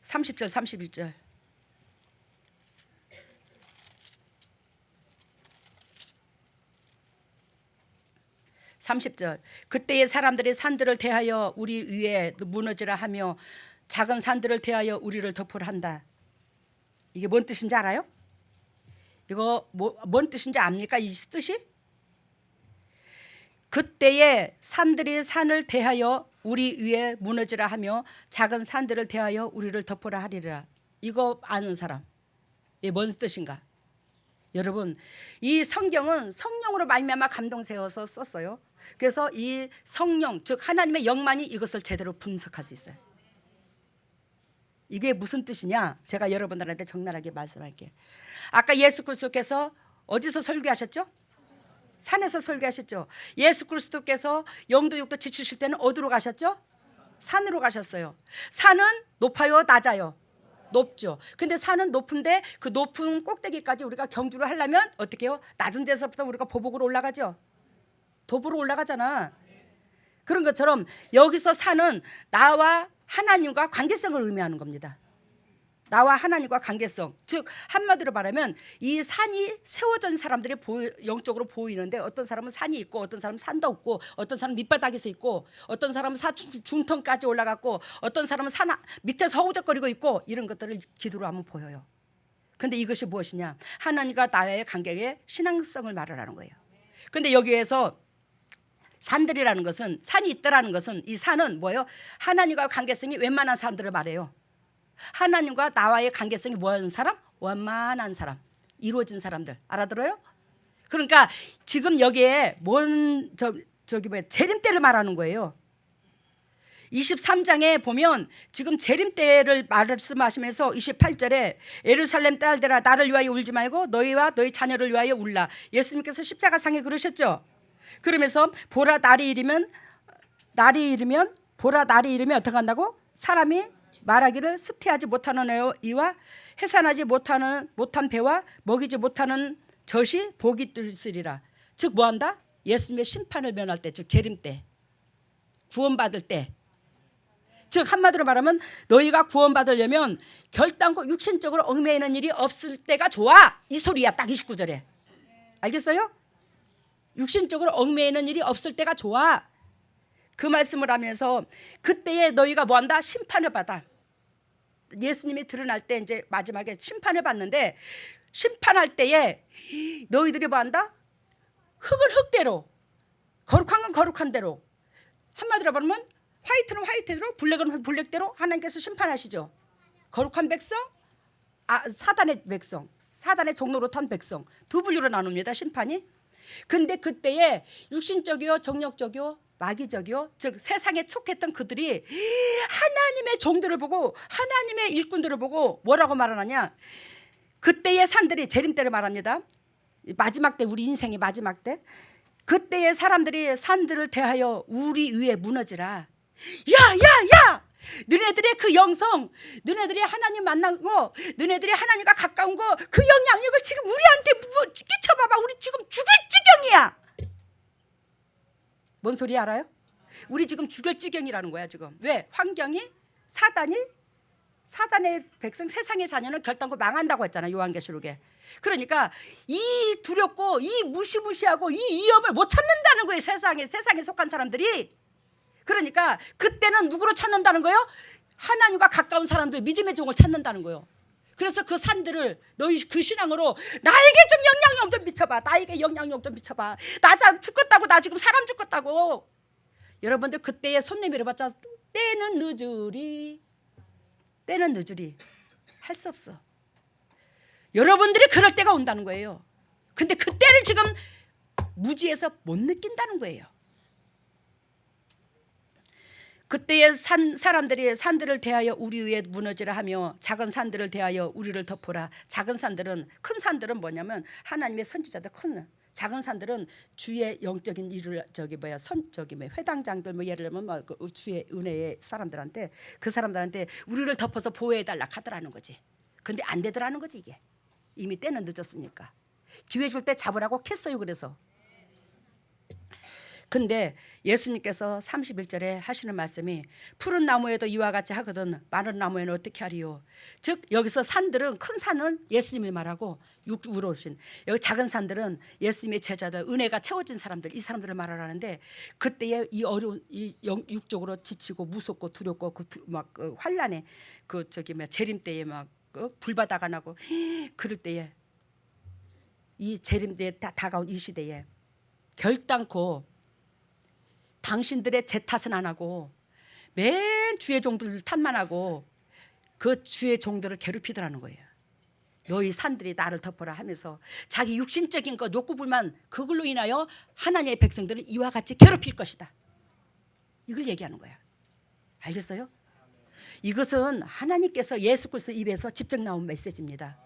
30절 31절. 그때의 사람들이 산들을 대하여 우리 위에 무너지라 하며 작은 산들을 대하여 우리를 덮으라 한다. 이게 뭔 뜻인지 알아요? 이거 뭔 뜻인지 압니까? 이 뜻이? 그때에 산들이 산을 대하여 우리 위에 무너지라 하며 작은 산들을 대하여 우리를 덮으라 하리라. 이거 아는 사람? 이게 뭔 뜻인가? 여러분, 이 성경은 성령으로 말미암아 감동 세워서 썼어요. 그래서 이 성령, 즉 하나님의 영만이 이것을 제대로 분석할 수 있어요. 이게 무슨 뜻이냐? 제가 여러분들한테 적나라하게 말씀할게요. 아까 예수 그리스도께서 어디서 설교하셨죠? 산에서 설교하셨죠. 예수 그리스도께서 영도 육도 지치실 때는 어디로 가셨죠? 산으로 가셨어요. 산은 높아요, 낮아요? 높죠. 근데 산은 높은데 그 높은 꼭대기까지 우리가 경주를 하려면 어떻게 해요? 낮은 데서부터 우리가 보복으로 올라가죠. 도보로 올라가잖아. 그런 것처럼 여기서 산은 나와 하나님과 관계성을 의미하는 겁니다. 나와 하나님과 관계성. 즉 한마디로 말하면 이 산이 세워진 사람들이 영적으로 보이는데 어떤 사람은 산이 있고 어떤 사람은 산도 없고 어떤 사람은 밑바닥에서 있고 어떤 사람은 산 중턱까지 올라갔고 어떤 사람은 산 밑에서 허우적거리고 있고 이런 것들을 기도로 하면 보여요. 근데 이것이 무엇이냐? 하나님과 나의 관계의 신앙성을 말을 하는 거예요. 근데 여기에서 산들이라는 것은 산이 있다라는 것은 이 산은 뭐예요? 하나님과 관계성이 웬만한 사람들을 말해요. 하나님과 나와의 관계성이 뭐하는 사람? 원만한 사람, 이루어진 사람들. 알아들어요? 그러니까 지금 여기에 저기 뭐야 재림때를 말하는 거예요. 23장에 보면 지금 재림때를 말씀하시면서 28절에 예루살렘 딸들아 나를 위하여 울지 말고 너희와 너희 자녀를 위하여 울라. 예수님께서 십자가상에 그러셨죠. 그러면서 보라 날이 이르면 어떻게 한다고? 사람이 말하기를 습퇴하지 못하는 이와 해산하지 못한 배와 먹이지 못하는 젖이 복이 있으리라. 즉 뭐한다? 예수님의 심판을 면할 때, 즉 재림 때, 구원받을 때. 즉 한마디로 말하면 너희가 구원받으려면 결단코 육신적으로 얽매이는 일이 없을 때가 좋아. 이 소리야. 딱 29절에. 알겠어요? 육신적으로 얽매이는 일이 없을 때가 좋아. 그 말씀을 하면서 그때에 너희가 뭐한다? 심판을 받아. 예수님이 드러날 때 이제 마지막에 심판을 받는데 심판할 때에 너희들이 뭐한다? 흙은 흙대로, 거룩한 건 거룩한 대로. 한마디로 말하면 화이트는 화이트대로, 블랙은 블랙대로 하나님께서 심판하시죠. 거룩한 백성, 사단의 백성, 사단의 종로로 탄 백성 두 분류로 나눕니다. 심판이. 근데 그때에 육신적이요, 정력적이요, 마귀적이요, 즉 세상에 촉했던 그들이 하나님의 종들을 보고 하나님의 일꾼들을 보고 뭐라고 말하느냐? 그때의 산들이 재림때를 말합니다. 마지막 때, 우리 인생의 마지막 때, 그때의 사람들이 산들을 대하여 우리 위에 무너지라. 야! 너네들의 그 영성, 너네들이 하나님 만나고 너네들이 하나님과 가까운 거, 그 영향력을 지금 우리한테 끼쳐봐봐. 우리 지금 죽을 지경이야. 뭔 소리 알아요? 우리 지금 죽을 지경이라는 거야 지금. 왜? 환경이 사단의 백성, 세상의 자녀는 결단코 망한다고 했잖아 요한계시록에. 그러니까 이 두렵고 이 무시무시하고 이 위험을 못 참는다는 거예요. 세상에 속한 사람들이. 그러니까 그때는 누구를 찾는다는 거예요? 하나님과 가까운 사람들, 믿음의 종을 찾는다는 거예요. 그래서 그 산들을 너희 그 신앙으로 나에게 좀 영향력 좀 미쳐봐. 나에게 영향력 좀 미쳐봐. 나 죽겠다고, 나 지금 사람 죽겠다고. 여러분들 그때에 손 내밀어봤자 때는 늦으리 할 수 없어. 여러분들이 그럴 때가 온다는 거예요. 근데 그때를 지금 무지해서 못 느낀다는 거예요. 그때의 사람들이 산들을 대하여 우리 위에 무너지라 하며 작은 산들을 대하여 우리를 덮어라. 작은 산들은, 큰 산들은 뭐냐면 하나님의 선지자들, 큰 작은 산들은 주의 영적인 일을 회당장들 예를 들면 그 주의 은혜의 사람들한테, 그 사람들한테 우리를 덮어서 보호해 달라 하더라는 거지. 근데 안 되더라는 거지. 이게 이미 때는 늦었으니까. 기회 줄 때 잡으라고 했어요. 그래서. 근데 예수님께서 31절에 하시는 말씀이 푸른 나무에도 이와 같이 하거든 마른 나무에는 어떻게 하리요. 즉 여기서 산들은, 큰 산은 예수님이 말하고 육으로 오신, 여기 작은 산들은 예수님의 제자들, 은혜가 채워진 사람들, 이 사람들을 말하라는데 그때에 이 어려운, 이 육적으로 지치고 무섭고 두렵고 그 환란에 재림 때에 불바다가 나고 그럴 때에, 이 재림 때에 다가온 이 시대에 결단코 당신들의 제 탓은 안 하고 맨 주의 종들 탓만 하고 그 주의 종들을 괴롭히더라는 거예요. 너희 산들이 나를 덮어라 하면서 자기 육신적인 것 욕구불만 그걸로 인하여 하나님의 백성들을 이와 같이 괴롭힐 것이다. 이걸 얘기하는 거야. 알겠어요? 이것은 하나님께서 예수 그리스도 입에서 직접 나온 메시지입니다.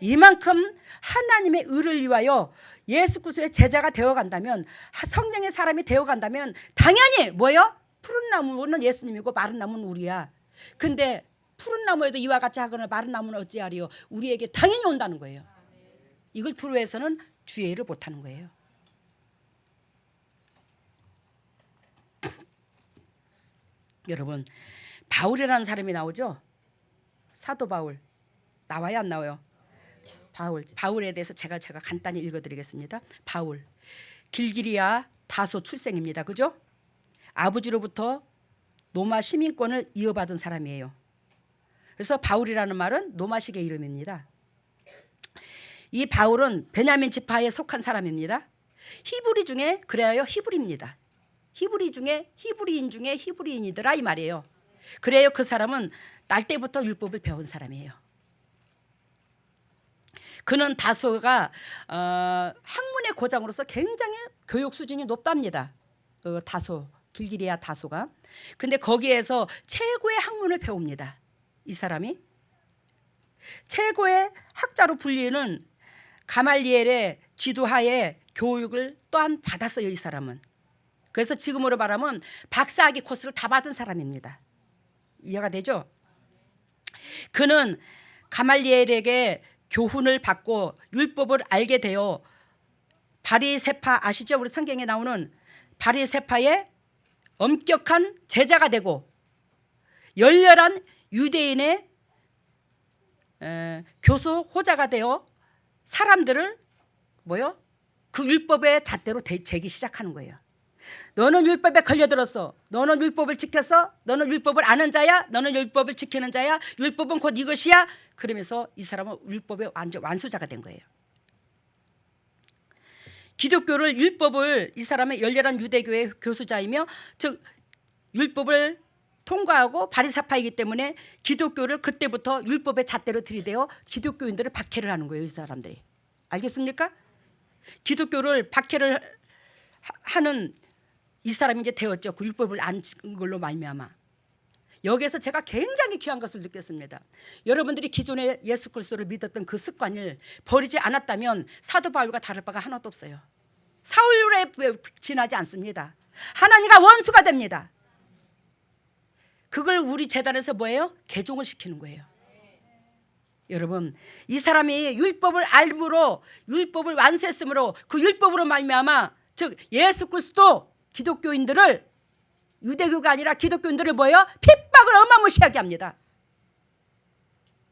이만큼 하나님의 의를 위하여 예수 그리스도의 제자가 되어간다면, 성령의 사람이 되어간다면 당연히 뭐예요? 푸른 나무는 예수님이고 마른 나무는 우리야. 근데 푸른 나무에도 이와 같이 하거나 마른 나무는 어찌하리요? 우리에게 당연히 온다는 거예요. 이걸 두려워해서는 주의 일을 못하는 거예요. 여러분, 바울이라는 사람이 나오죠? 사도 바울. 나와요, 안 나와요? 바울에 대해서 제가 간단히 읽어드리겠습니다. 바울, 길기리아 다소 출생입니다. 그죠? 아버지로부터 로마 시민권을 이어받은 사람이에요. 그래서 바울이라는 말은 로마식의 이름입니다. 이 바울은 베냐민 지파에 속한 사람입니다. 히브리 중에, 그래야 히브리입니다. 히브리인 중에 히브리인이더라 이 말이에요. 그래요, 그 사람은 날 때부터 율법을 배운 사람이에요. 그는 다소가 학문의 고장으로서 굉장히 교육 수준이 높답니다. 길기리아 다소가. 근데 거기에서 최고의 학문을 배웁니다. 이 사람이 최고의 학자로 불리는 가말리엘의 지도하에 교육을 또한 받았어요. 이 사람은. 그래서 지금으로 말하면 박사학위 코스를 다 받은 사람입니다. 이해가 되죠? 그는 가말리엘에게 교훈을 받고 율법을 알게 되어 바리새파 아시죠? 우리 성경에 나오는 바리새파의 엄격한 제자가 되고 열렬한 유대인의 교수 호자가 되어 사람들을 그 율법의 잣대로 재기 시작하는 거예요. 너는 율법에 걸려들었어. 너는 율법을 지켰어. 너는 율법을 아는 자야. 너는 율법을 지키는 자야. 율법은 곧 이것이야. 그러면서 이 사람은 율법의 완전 완수자가 된 거예요. 기독교를 율법을 이 사람은 열렬한 유대교의 교수자이며 즉 율법을 통과하고 바리새파이기 때문에 기독교를 그때부터 율법의 잣대로 들이대어 기독교인들을 박해를 하는 거예요. 이 사람들이. 알겠습니까? 기독교를 박해를 하는 이 사람이 이제 되었죠. 그 율법을 안 지킨 걸로 말미암아. 여기에서 제가 굉장히 귀한 것을 느꼈습니다. 여러분들이 기존에 예수 그리스도를 믿었던 그 습관을 버리지 않았다면 사도 바울과 다를 바가 하나도 없어요. 사울에 지나지 않습니다. 하나님과 원수가 됩니다. 그걸 우리 재단에서 뭐예요? 개종을 시키는 거예요. 여러분, 이 사람이 율법을 알므로 율법을 완수했으므로 그 율법으로 말미암아 즉 예수 그리스도 기독교인들을 유대교가 아니라 기독교인들을 뭐예요? 핍박을 어마무시하게 합니다.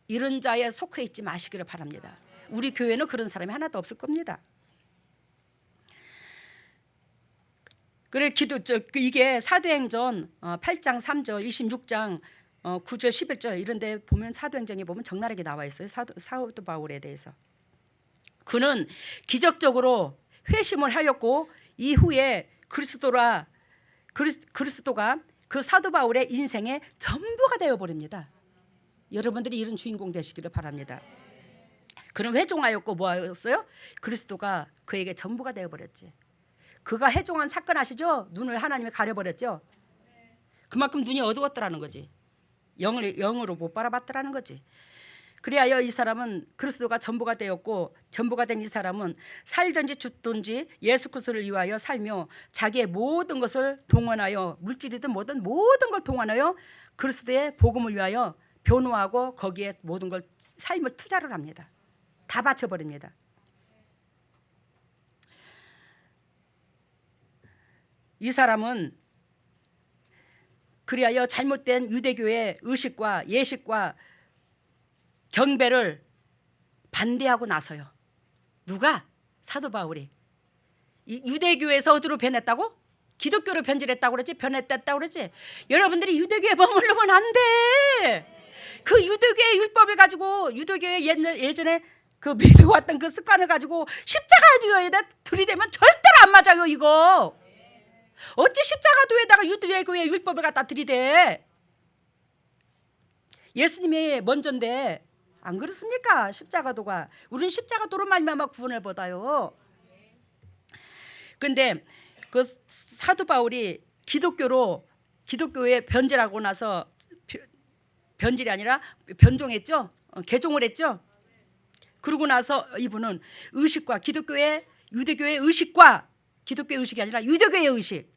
이런 자에 속해 있지 마시기를 바랍니다. 우리 교회는 그런 사람이 하나도 없을 겁니다. 그래 이게 사도행전 8장 3절 26장 9절 11절 이런 데 보면 사도행전에 보면 적나라하게 나와 있어요. 사도 바울에 대해서. 그는 기적적으로 회심을 하였고 이후에 그리스도가 그 사도 바울의 인생의 전부가 되어버립니다. 여러분들이 이런 주인공 되시기를 바랍니다. 그는 회종하였고 뭐였어요? 그리스도가 그에게 전부가 되어버렸지. 그가 회종한 사건 아시죠? 눈을 하나님이 가려버렸죠. 그만큼 눈이 어두웠더라는 거지. 영으로 못 바라봤더라는 거지. 그래야 이 사람은 그리스도가 전부가 되었고 전부가 된 이 사람은 살든지 죽든지 예수 그리스도를 위하여 살며 자기의 모든 것을 동원하여 물질이든 뭐든 모든 걸 동원하여 그리스도의 복음을 위하여 변호하고 거기에 모든 걸 삶을 투자를 합니다. 다 바쳐버립니다. 이 사람은 그리하여 잘못된 유대교의 의식과 예식과 경배를 반대하고 나서요. 누가? 사도 바울이. 이 유대교에서 어디로 변했다고? 기독교로 변질했다고 그러지? 변했다고 그러지? 여러분들이 유대교에 머무르면 안 돼. 그 유대교의 율법을 가지고 유대교의 예전에 그 믿어왔던 그 습관을 가지고 십자가 뒤에다 들이대면 절대로 안 맞아요. 이거. 어찌 십자가 뒤에다가 유대교의 율법을 갖다 들이대? 예수님이 먼저인데 안 그렇습니까? 십자가도가 우리는 십자가도로 말미암아 구원을 받아요. 근데 그 사도 바울이 기독교에 변절하고 나서 변질이 아니라 변종했죠. 개종을 했죠. 그러고 나서 이분은 의식과 유대교의 의식과 기독교의 의식이 아니라 유대교의 의식,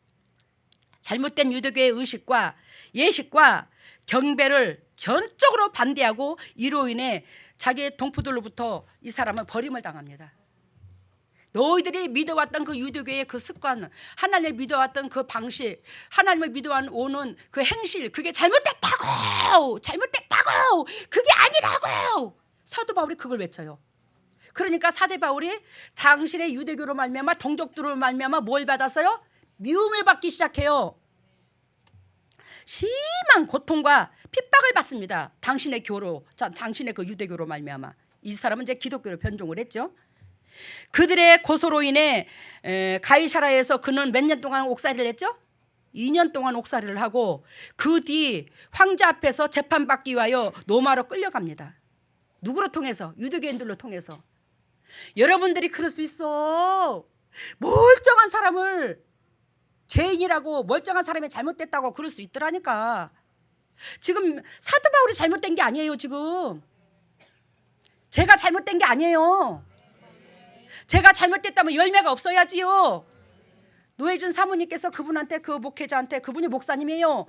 잘못된 유대교의 의식과 예식과 경배를 전적으로 반대하고 이로 인해 자기의 동포들로부터 이 사람은 버림을 당합니다. 너희들이 믿어왔던 그 유대교의 그 습관, 하나님을 믿어왔던 그 방식, 하나님을 믿어오는 그 행실, 그게 잘못됐다고, 그게 아니라고. 사도 바울이 그걸 외쳐요. 그러니까 사대 바울이 당신의 유대교로 말미암아 동족들로 말미암아 뭘 받았어요? 미움을 받기 시작해요. 심한 고통과 핍박을 받습니다. 당신의 당신의 그 유대교로 말미암아. 이 사람은 이제 기독교로 변종을 했죠. 그들의 고소로 인해 가이사라에서 그는 몇 년 동안 옥살이를 했죠? 2년 동안 옥살이를 하고 그 뒤 황제 앞에서 재판받기 위하여 로마로 끌려갑니다. 누구로 통해서? 유대교인들로 통해서. 여러분들이 그럴 수 있어. 멀쩡한 사람을 죄인이라고, 멀쩡한 사람이 잘못됐다고 그럴 수 있더라니까. 지금 사도 바울이 잘못된 게 아니에요. 지금 제가 잘못된 게 아니에요. 제가 잘못됐다면 열매가 없어야지요. 노혜준 사모님께서 그분한테, 그 목회자한테, 그분이 목사님이에요.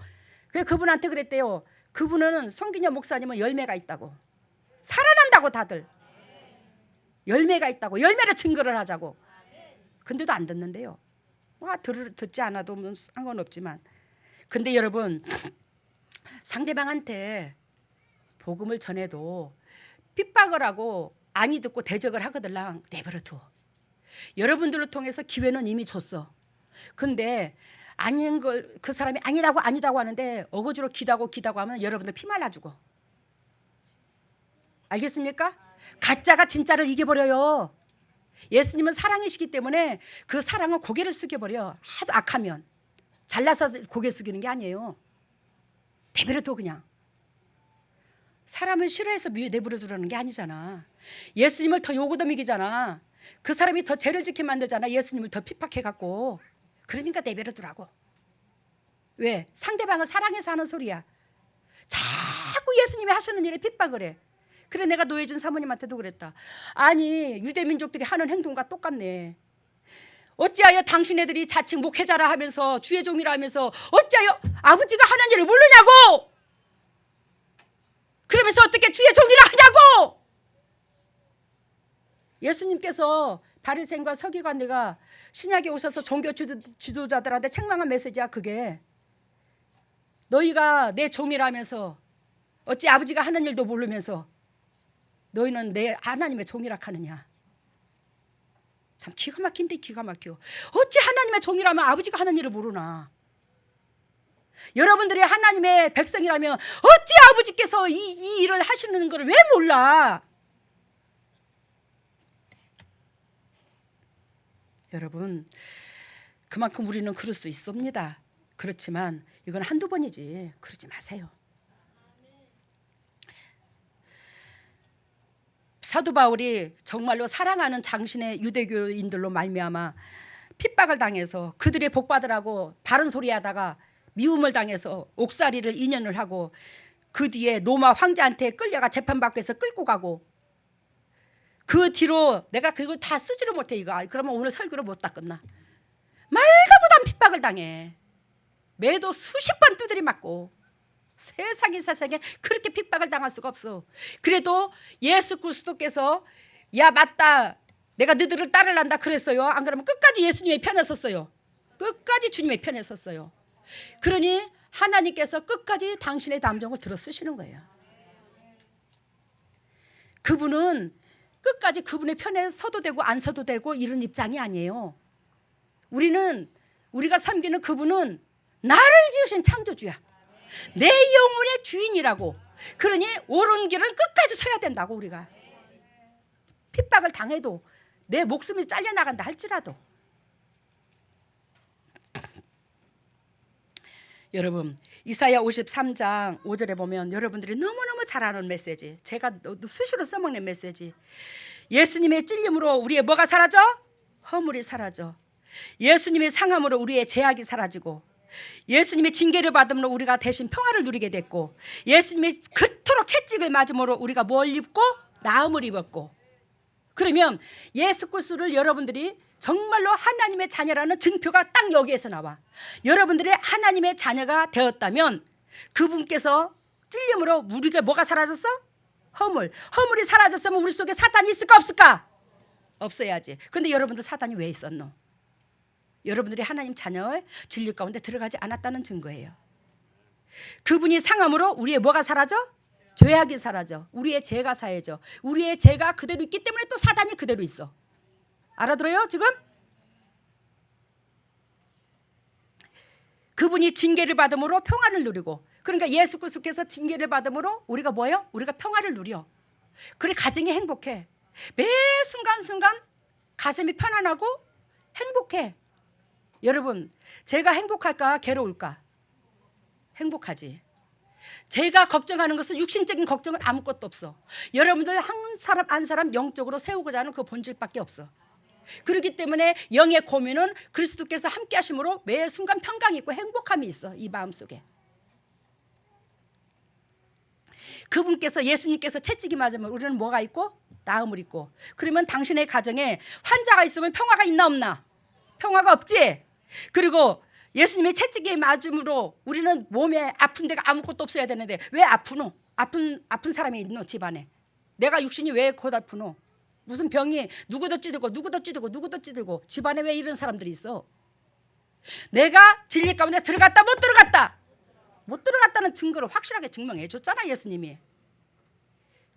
그분한테 그랬대요. 그분은 송기녀 목사님은 열매가 있다고, 살아난다고, 다들 열매가 있다고, 열매를 증거를 하자고. 근데도 안 듣는데요. 듣지 않아도 상관없지만. 근데 여러분, 상대방한테 복음을 전해도 핍박을 하고 아니 듣고 대적을 하거들랑 내버려둬. 여러분들을 통해서 기회는 이미 줬어. 근데 아닌 걸 그 사람이 아니다고 하는데 어거지로 기다고 하면 여러분들 피말라 죽어. 알겠습니까? 가짜가 진짜를 이겨버려요. 예수님은 사랑이시기 때문에 그 사랑은 고개를 숙여버려. 하도 악하면. 잘나서 고개 숙이는 게 아니에요. 내버려둬. 그냥 사람을 싫어해서 내버려두라는 게 아니잖아. 예수님을 더 요구더 미기잖아. 그 사람이 더 죄를 짓게 만들잖아. 예수님을 더 핍박해갖고. 그러니까 내버려두라고. 왜? 상대방을 사랑해서 하는 소리야. 자꾸 예수님이 하시는 일에 핍박을 해. 그래, 내가 노혜준 사모님한테도 그랬다. 아니, 유대민족들이 하는 행동과 똑같네. 어찌하여 당신네들이 자칭 목회자라 하면서 주의 종이라 하면서 어찌하여 아버지가 하는 일을 모르냐고. 그러면서 어떻게 주의 종이라 하냐고. 예수님께서 바리새인과 서기관들과 신약에 오셔서 종교 지도자들한테 책망한 메시지야. 그게 너희가 내 종이라면서 어찌 아버지가 하는 일도 모르면서 너희는 내 하나님의 종이라 하느냐. 참 기가 막힌데 기가 막혀. 어찌 하나님의 종이라면 아버지가 하는 일을 모르나. 여러분들이 하나님의 백성이라면 어찌 아버지께서 이 일을 하시는 걸 왜 몰라. 여러분, 그만큼 우리는 그럴 수 있습니다. 그렇지만 이건 한두 번이지. 그러지 마세요. 사도 바울이 정말로 사랑하는 당신의 유대교인들로 말미암아 핍박을 당해서 그들의 복 받으라고 바른 소리 하다가 미움을 당해서 옥살이를 2년을 하고 그 뒤에 로마 황제한테 끌려가 재판받고 해서 끌고 가고 그 뒤로 내가 그걸 다 쓰지를 못해. 이거 그러면 오늘 설교를 못 다 끝나. 말도 못한 핍박을 당해. 매도 수십 번 두드리 맞고 세상에 그렇게 핍박을 당할 수가 없어. 그래도 예수 그리스도께서 야 맞다, 내가 너희들을 따르란다 그랬어요. 안 그러면 끝까지 예수님의 편에 섰어요. 끝까지 주님의 편에 섰어요. 그러니 하나님께서 끝까지 당신의 담정을 들어 쓰시는 거예요. 그분은 끝까지 그분의 편에 서도 되고 안 서도 되고 이런 입장이 아니에요. 우리가 섬기는 그분은 나를 지으신 창조주야. 내 영혼의 주인이라고. 그러니 옳은 길은 끝까지 서야 된다고. 우리가 핍박을 당해도 내 목숨이 잘려나간다 할지라도. 여러분 이사야 53장 5절에 보면 여러분들이 너무너무 잘 아는 메시지, 제가 수시로 써먹는 메시지. 예수님의 찔림으로 우리의 뭐가 사라져? 허물이 사라져. 예수님의 상함으로 우리의 죄악이 사라지고, 예수님의 징계를 받음으로 우리가 대신 평화를 누리게 됐고, 예수님이 그토록 채찍을 맞음으로 우리가 뭘 입고? 나음을 입었고. 그러면 예수 그리스도를 여러분들이 정말로 하나님의 자녀라는 증표가 딱 여기에서 나와. 여러분들이 하나님의 자녀가 되었다면 그분께서 찔림으로 우리가 뭐가 사라졌어? 허물이 사라졌으면 우리 속에 사탄이 있을까 없을까? 없어야지. 근데 여러분들 사탄이 왜 있었노? 여러분들이 하나님 자녀의 진리 가운데 들어가지 않았다는 증거예요. 그분이 상함으로 우리의 뭐가 사라져? 죄악이 사라져. 우리의 죄가 사해져. 우리의 죄가 그대로 있기 때문에 또 사단이 그대로 있어. 알아들어요 지금? 그분이 징계를 받음으로 평화를 누리고, 그러니까 예수 그리스도께서 징계를 받음으로 우리가 뭐예요? 우리가 평화를 누려. 그래 가정이 행복해. 매 순간순간 가슴이 편안하고 행복해. 여러분 제가 행복할까 괴로울까? 행복하지. 제가 걱정하는 것은 육신적인 걱정은 아무것도 없어. 여러분들 한 사람 한 사람 영적으로 세우고자 하는 그 본질밖에 없어. 그렇기 때문에 영의 고민은 그리스도께서 함께 하심으로 매 순간 평강이 있고 행복함이 있어. 이 마음속에 그분께서 예수님께서 채찍이 맞으면 우리는 뭐가 있고? 나음을 있고. 그러면 당신의 가정에 환자가 있으면 평화가 있나 없나? 평화가 없지. 그리고 예수님의 채찍이 맞음으로 우리는 몸에 아픈 데가 아무것도 없어야 되는데 왜 아프노? 아픈 사람이 있노 집안에. 내가 육신이 왜 곧 아프노? 무슨 병이 누구도 찌들고 집안에 왜 이런 사람들이 있어? 내가 진리 가운데 들어갔다 못 들어갔다? 못 들어갔다는 증거를 확실하게 증명해 줬잖아 예수님이.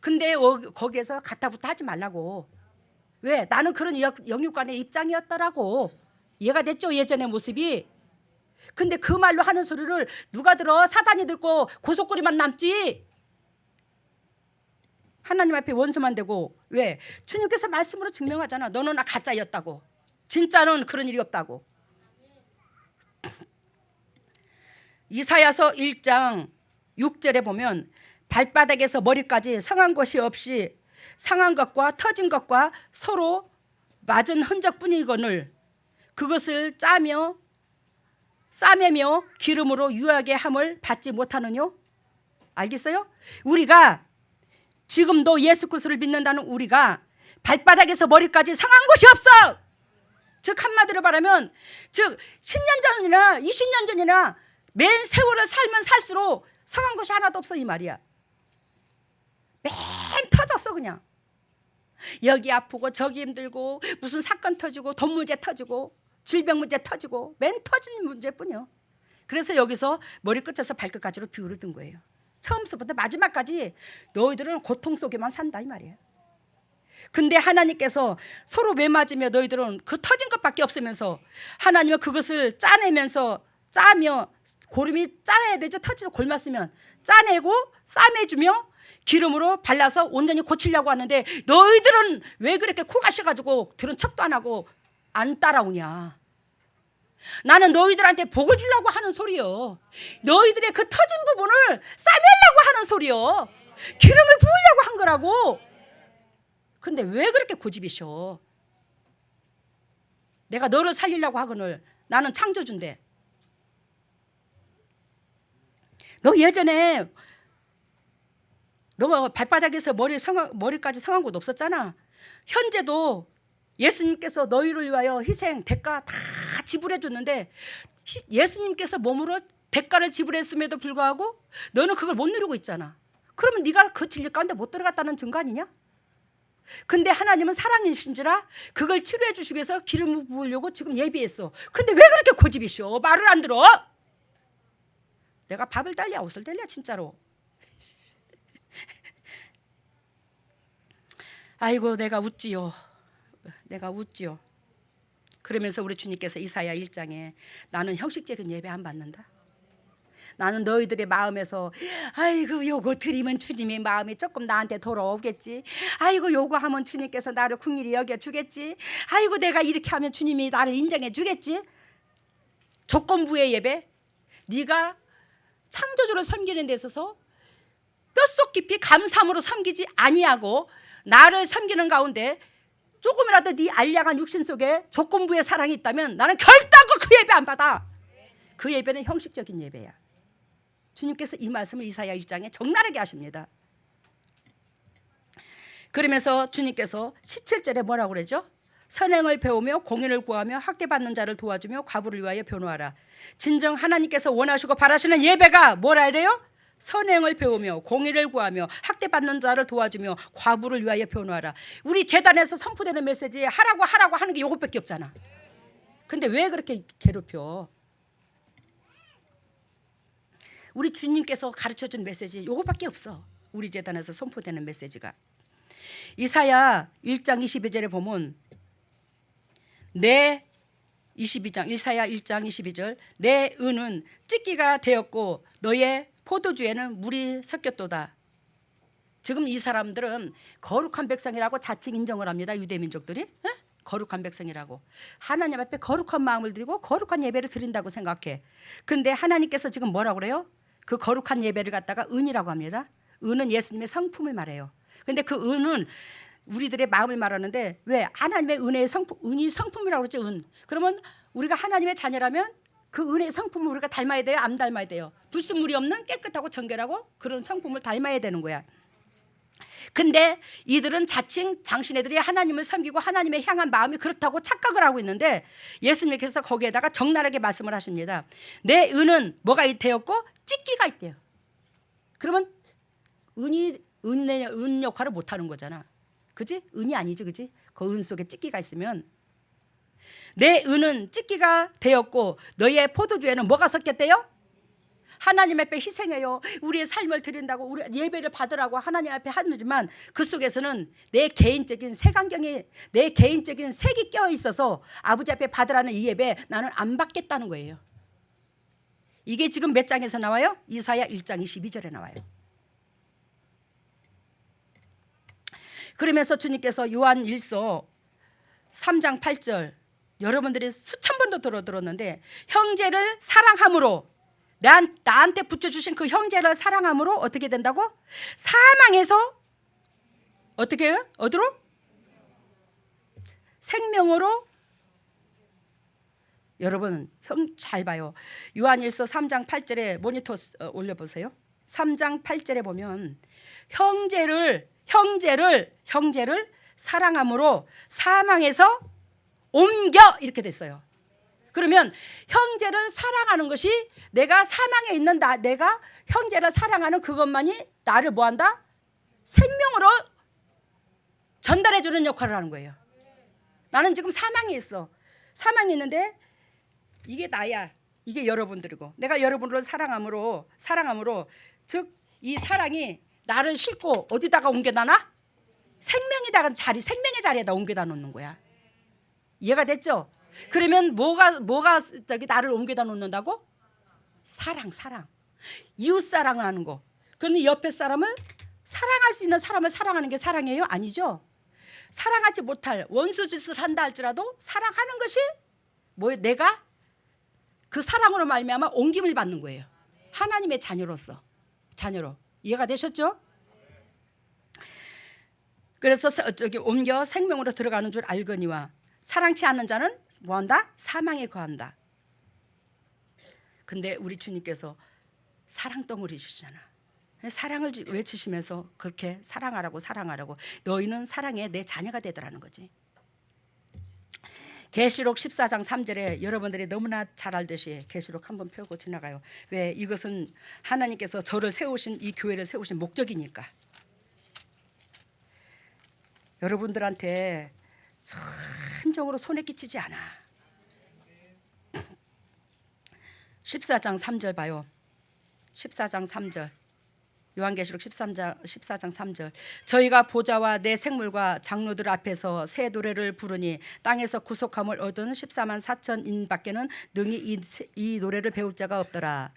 근데 거기에서 갔다부터 하지 말라고. 왜? 나는 그런 영육간의 입장이었더라고. 이해가 됐죠 예전의 모습이. 근데 그 말로 하는 소리를 누가 들어? 사단이 듣고 고속거리만 남지. 하나님 앞에 원수만 되고. 왜? 주님께서 말씀으로 증명하잖아. 너는 가짜였다고. 진짜는 그런 일이 없다고. 이사야서 1장 6절에 보면 발바닥에서 머리까지 상한 것이 없이 상한 것과 터진 것과 서로 맞은 흔적뿐이거늘 그것을 싸매며 기름으로 유하게 함을 받지 못하느뇨? 알겠어요? 우리가 지금도 예수 그리스도를 믿는다는 우리가 발바닥에서 머리까지 상한 것이 없어. 즉 한마디로 말하면 즉 10년 전이나 20년 전이나 맨 세월을 살면 살수록 상한 것이 하나도 없어 이 말이야. 맨 터졌어 그냥. 여기 아프고 저기 힘들고 무슨 사건 터지고 돈 문제 터지고 질병 문제 터지고 맨 터지는 문제뿐이요. 그래서 여기서 머리끝에서 발끝까지로 비유를 든 거예요. 처음부터 마지막까지 너희들은 고통 속에만 산다 이 말이에요. 근데 하나님께서 서로 매맞으며 너희들은 그 터진 것밖에 없으면서 하나님은 그것을 짜며 고름이 짜내야 되죠. 터지고 골랐으면 짜내고 싸매주며 기름으로 발라서 온전히 고치려고 하는데 너희들은 왜 그렇게 코가 셔가지고 들은 척도 안 하고 안 따라오냐. 나는 너희들한테 복을 주려고 하는 소리요. 너희들의 그 터진 부분을 싸매려고 하는 소리요. 기름을 부으려고 한 거라고. 근데 왜 그렇게 고집이셔? 내가 너를 살리려고 하거늘 나는 창조주인데. 너 예전에 너 발바닥에서 머리까지 상한 곳 없었잖아. 현재도 예수님께서 너희를 위하여 희생, 대가 다 지불해 줬는데 예수님께서 몸으로 대가를 지불했음에도 불구하고 너는 그걸 못 누리고 있잖아. 그러면 네가 그 진리 가운데 못 들어갔다는 증거 아니냐? 근데 하나님은 사랑이신지라 그걸 치료해 주시기 위해서 기름을 부으려고 지금 예비했어. 근데 왜 그렇게 고집이셔? 말을 안 들어? 내가 밥을 달랴 옷을 달랴 진짜로. 아이고 내가 웃지요. 그러면서 우리 주님께서 이사야 1장에 나는 형식적인 예배 안 받는다. 나는 너희들의 마음에서 아이고 요거 드리면 주님의 마음이 조금 나한테 돌아오겠지. 아이고 요거 하면 주님께서 나를 긍휼히 여겨주겠지. 아이고 내가 이렇게 하면 주님이 나를 인정해 주겠지. 조건부의 예배. 네가 창조주를 섬기는 데 있어서 뼛속 깊이 감사함으로 섬기지 아니하고 나를 섬기는 가운데 조금이라도 네 알량한 육신 속에 조건부의 사랑이 있다면 나는 결단코 그 예배 안 받아. 그 예배는 형식적인 예배야. 주님께서 이 말씀을 이사야 1장에 적나라하게 하십니다. 그러면서 주님께서 17절에 뭐라고 그러죠? 선행을 배우며 공의를 구하며 학대받는 자를 도와주며 과부를 위하여 변호하라. 진정 하나님께서 원하시고 바라시는 예배가 뭐라 그래요? 선행을 배우며 공의를 구하며 학대받는 자를 도와주며 과부를 위하여 변호하라. 우리 재단에서 선포되는 메시지에 하라고 하는 게 이것밖에 없잖아. 근데 왜 그렇게 괴롭혀? 우리 주님께서 가르쳐준 메시지 이것밖에 없어. 우리 재단에서 선포되는 메시지가. 이사야 1장 22절에 보면 내 22장 이사야 1장 22절 내 은은 찢기가 되었고 너의 포도주에는 물이 섞였도다. 지금 이 사람들은 거룩한 백성이라고 자칭 인정을 합니다. 유대 민족들이. 에? 거룩한 백성이라고. 하나님 앞에 거룩한 마음을 드리고 거룩한 예배를 드린다고 생각해. 근데 하나님께서 지금 뭐라고 그래요? 그 거룩한 예배를 갖다가 은이라고 합니다. 은은 예수님의 성품을 말해요. 근데 그 은은 우리들의 마음을 말하는데 왜 하나님의 은혜의 성품, 은이 성품이라고 그러죠. 은. 그러면 우리가 하나님의 자녀라면 그 은혜의 성품을 우리가 닮아야 돼요? 안 닮아야 돼요? 불순물이 없는 깨끗하고 정결하고 그런 성품을 닮아야 되는 거야. 근데 이들은 자칭 당신네들이 하나님을 섬기고 하나님의 향한 마음이 그렇다고 착각을 하고 있는데 예수님께서 거기에다가 적나라하게 말씀을 하십니다. 내 은은 뭐가 되었고 찢기가 있대요. 그러면 은 역할을 못하는 거잖아. 그지? 은이 아니지, 그지? 그 은 속에 찢기가 있으면 내 은은 찢기가 되었고 너의 포도주에는 뭐가 섞였대요? 하나님 앞에 희생해요. 우리의 삶을 드린다고 우리 예배를 받으라고 하나님 앞에 하지만 그 속에서는 내 개인적인 색안경이 내 개인적인 색이 껴 있어서 아버지 앞에 받으라는 이 예배 나는 안 받겠다는 거예요. 이게 지금 몇 장에서 나와요? 이사야 1장 22절에 나와요. 그러면서 주님께서 요한 1서 3장 8절 여러분들이 수천 번도 들었는데 형제를 사랑함으로 나한테 붙여주신 그 형제를 사랑함으로 어떻게 된다고? 사망에서 어떻게 해요? 어디로? 생명으로. 여러분 잘 봐요. 요한일서 3장 8절에 모니터 올려보세요. 3장 8절에 보면 형제를 사랑함으로 사망에서 옮겨 이렇게 됐어요. 그러면 형제를 사랑하는 것이 내가 사망에 있는 내가 형제를 사랑하는 그것만이 나를 뭐한다? 생명으로 전달해 주는 역할을 하는 거예요. 나는 지금 사망에 있어. 사망에 있는데 이게 나야. 이게 여러분들이고 내가 여러분을 사랑함으로 즉 이 사랑이 나를 싣고 어디다가 옮겨다나? 생명의 자리에다 옮겨다 놓는 거야. 이해가 됐죠? 그러면 뭐가 나를 옮겨다 놓는다고? 사랑. 이웃 사랑을 하는 거. 그러면 옆에 사람을 사랑할 수 있는 사람을 사랑하는 게 사랑이에요? 아니죠. 사랑하지 못할 원수짓을 한다 할지라도 사랑하는 것이 뭐예요? 내가 그 사랑으로 말미암아 옮김을 받는 거예요. 하나님의 자녀로 이해가 되셨죠? 그래서 옮겨 생명으로 들어가는 줄 알거니와 사랑치 않는 자는 뭐한다? 사망에 거한다. 근데 우리 주님께서 사랑덩어리시잖아. 사랑을 외치시면서 그렇게 사랑하라고 너희는 사랑의 내 자녀가 되더라는 거지. 계시록 14장 3절에 여러분들이 너무나 잘 알듯이 계시록 한번 펴고 지나가요. 왜? 이것은 하나님께서 저를 세우신 이 교회를 세우신 목적이니까. 여러분들한테 한정으로 손에 끼치지 않아. 14장 3절 봐요. 14장 3절 요한계시록 14장 3절 저희가 보좌와 내 생물과 장로들 앞에서 새 노래를 부르니 땅에서 구속함을 얻은 14만 4천인 밖에는 능히 이 노래를 배울 자가 없더라.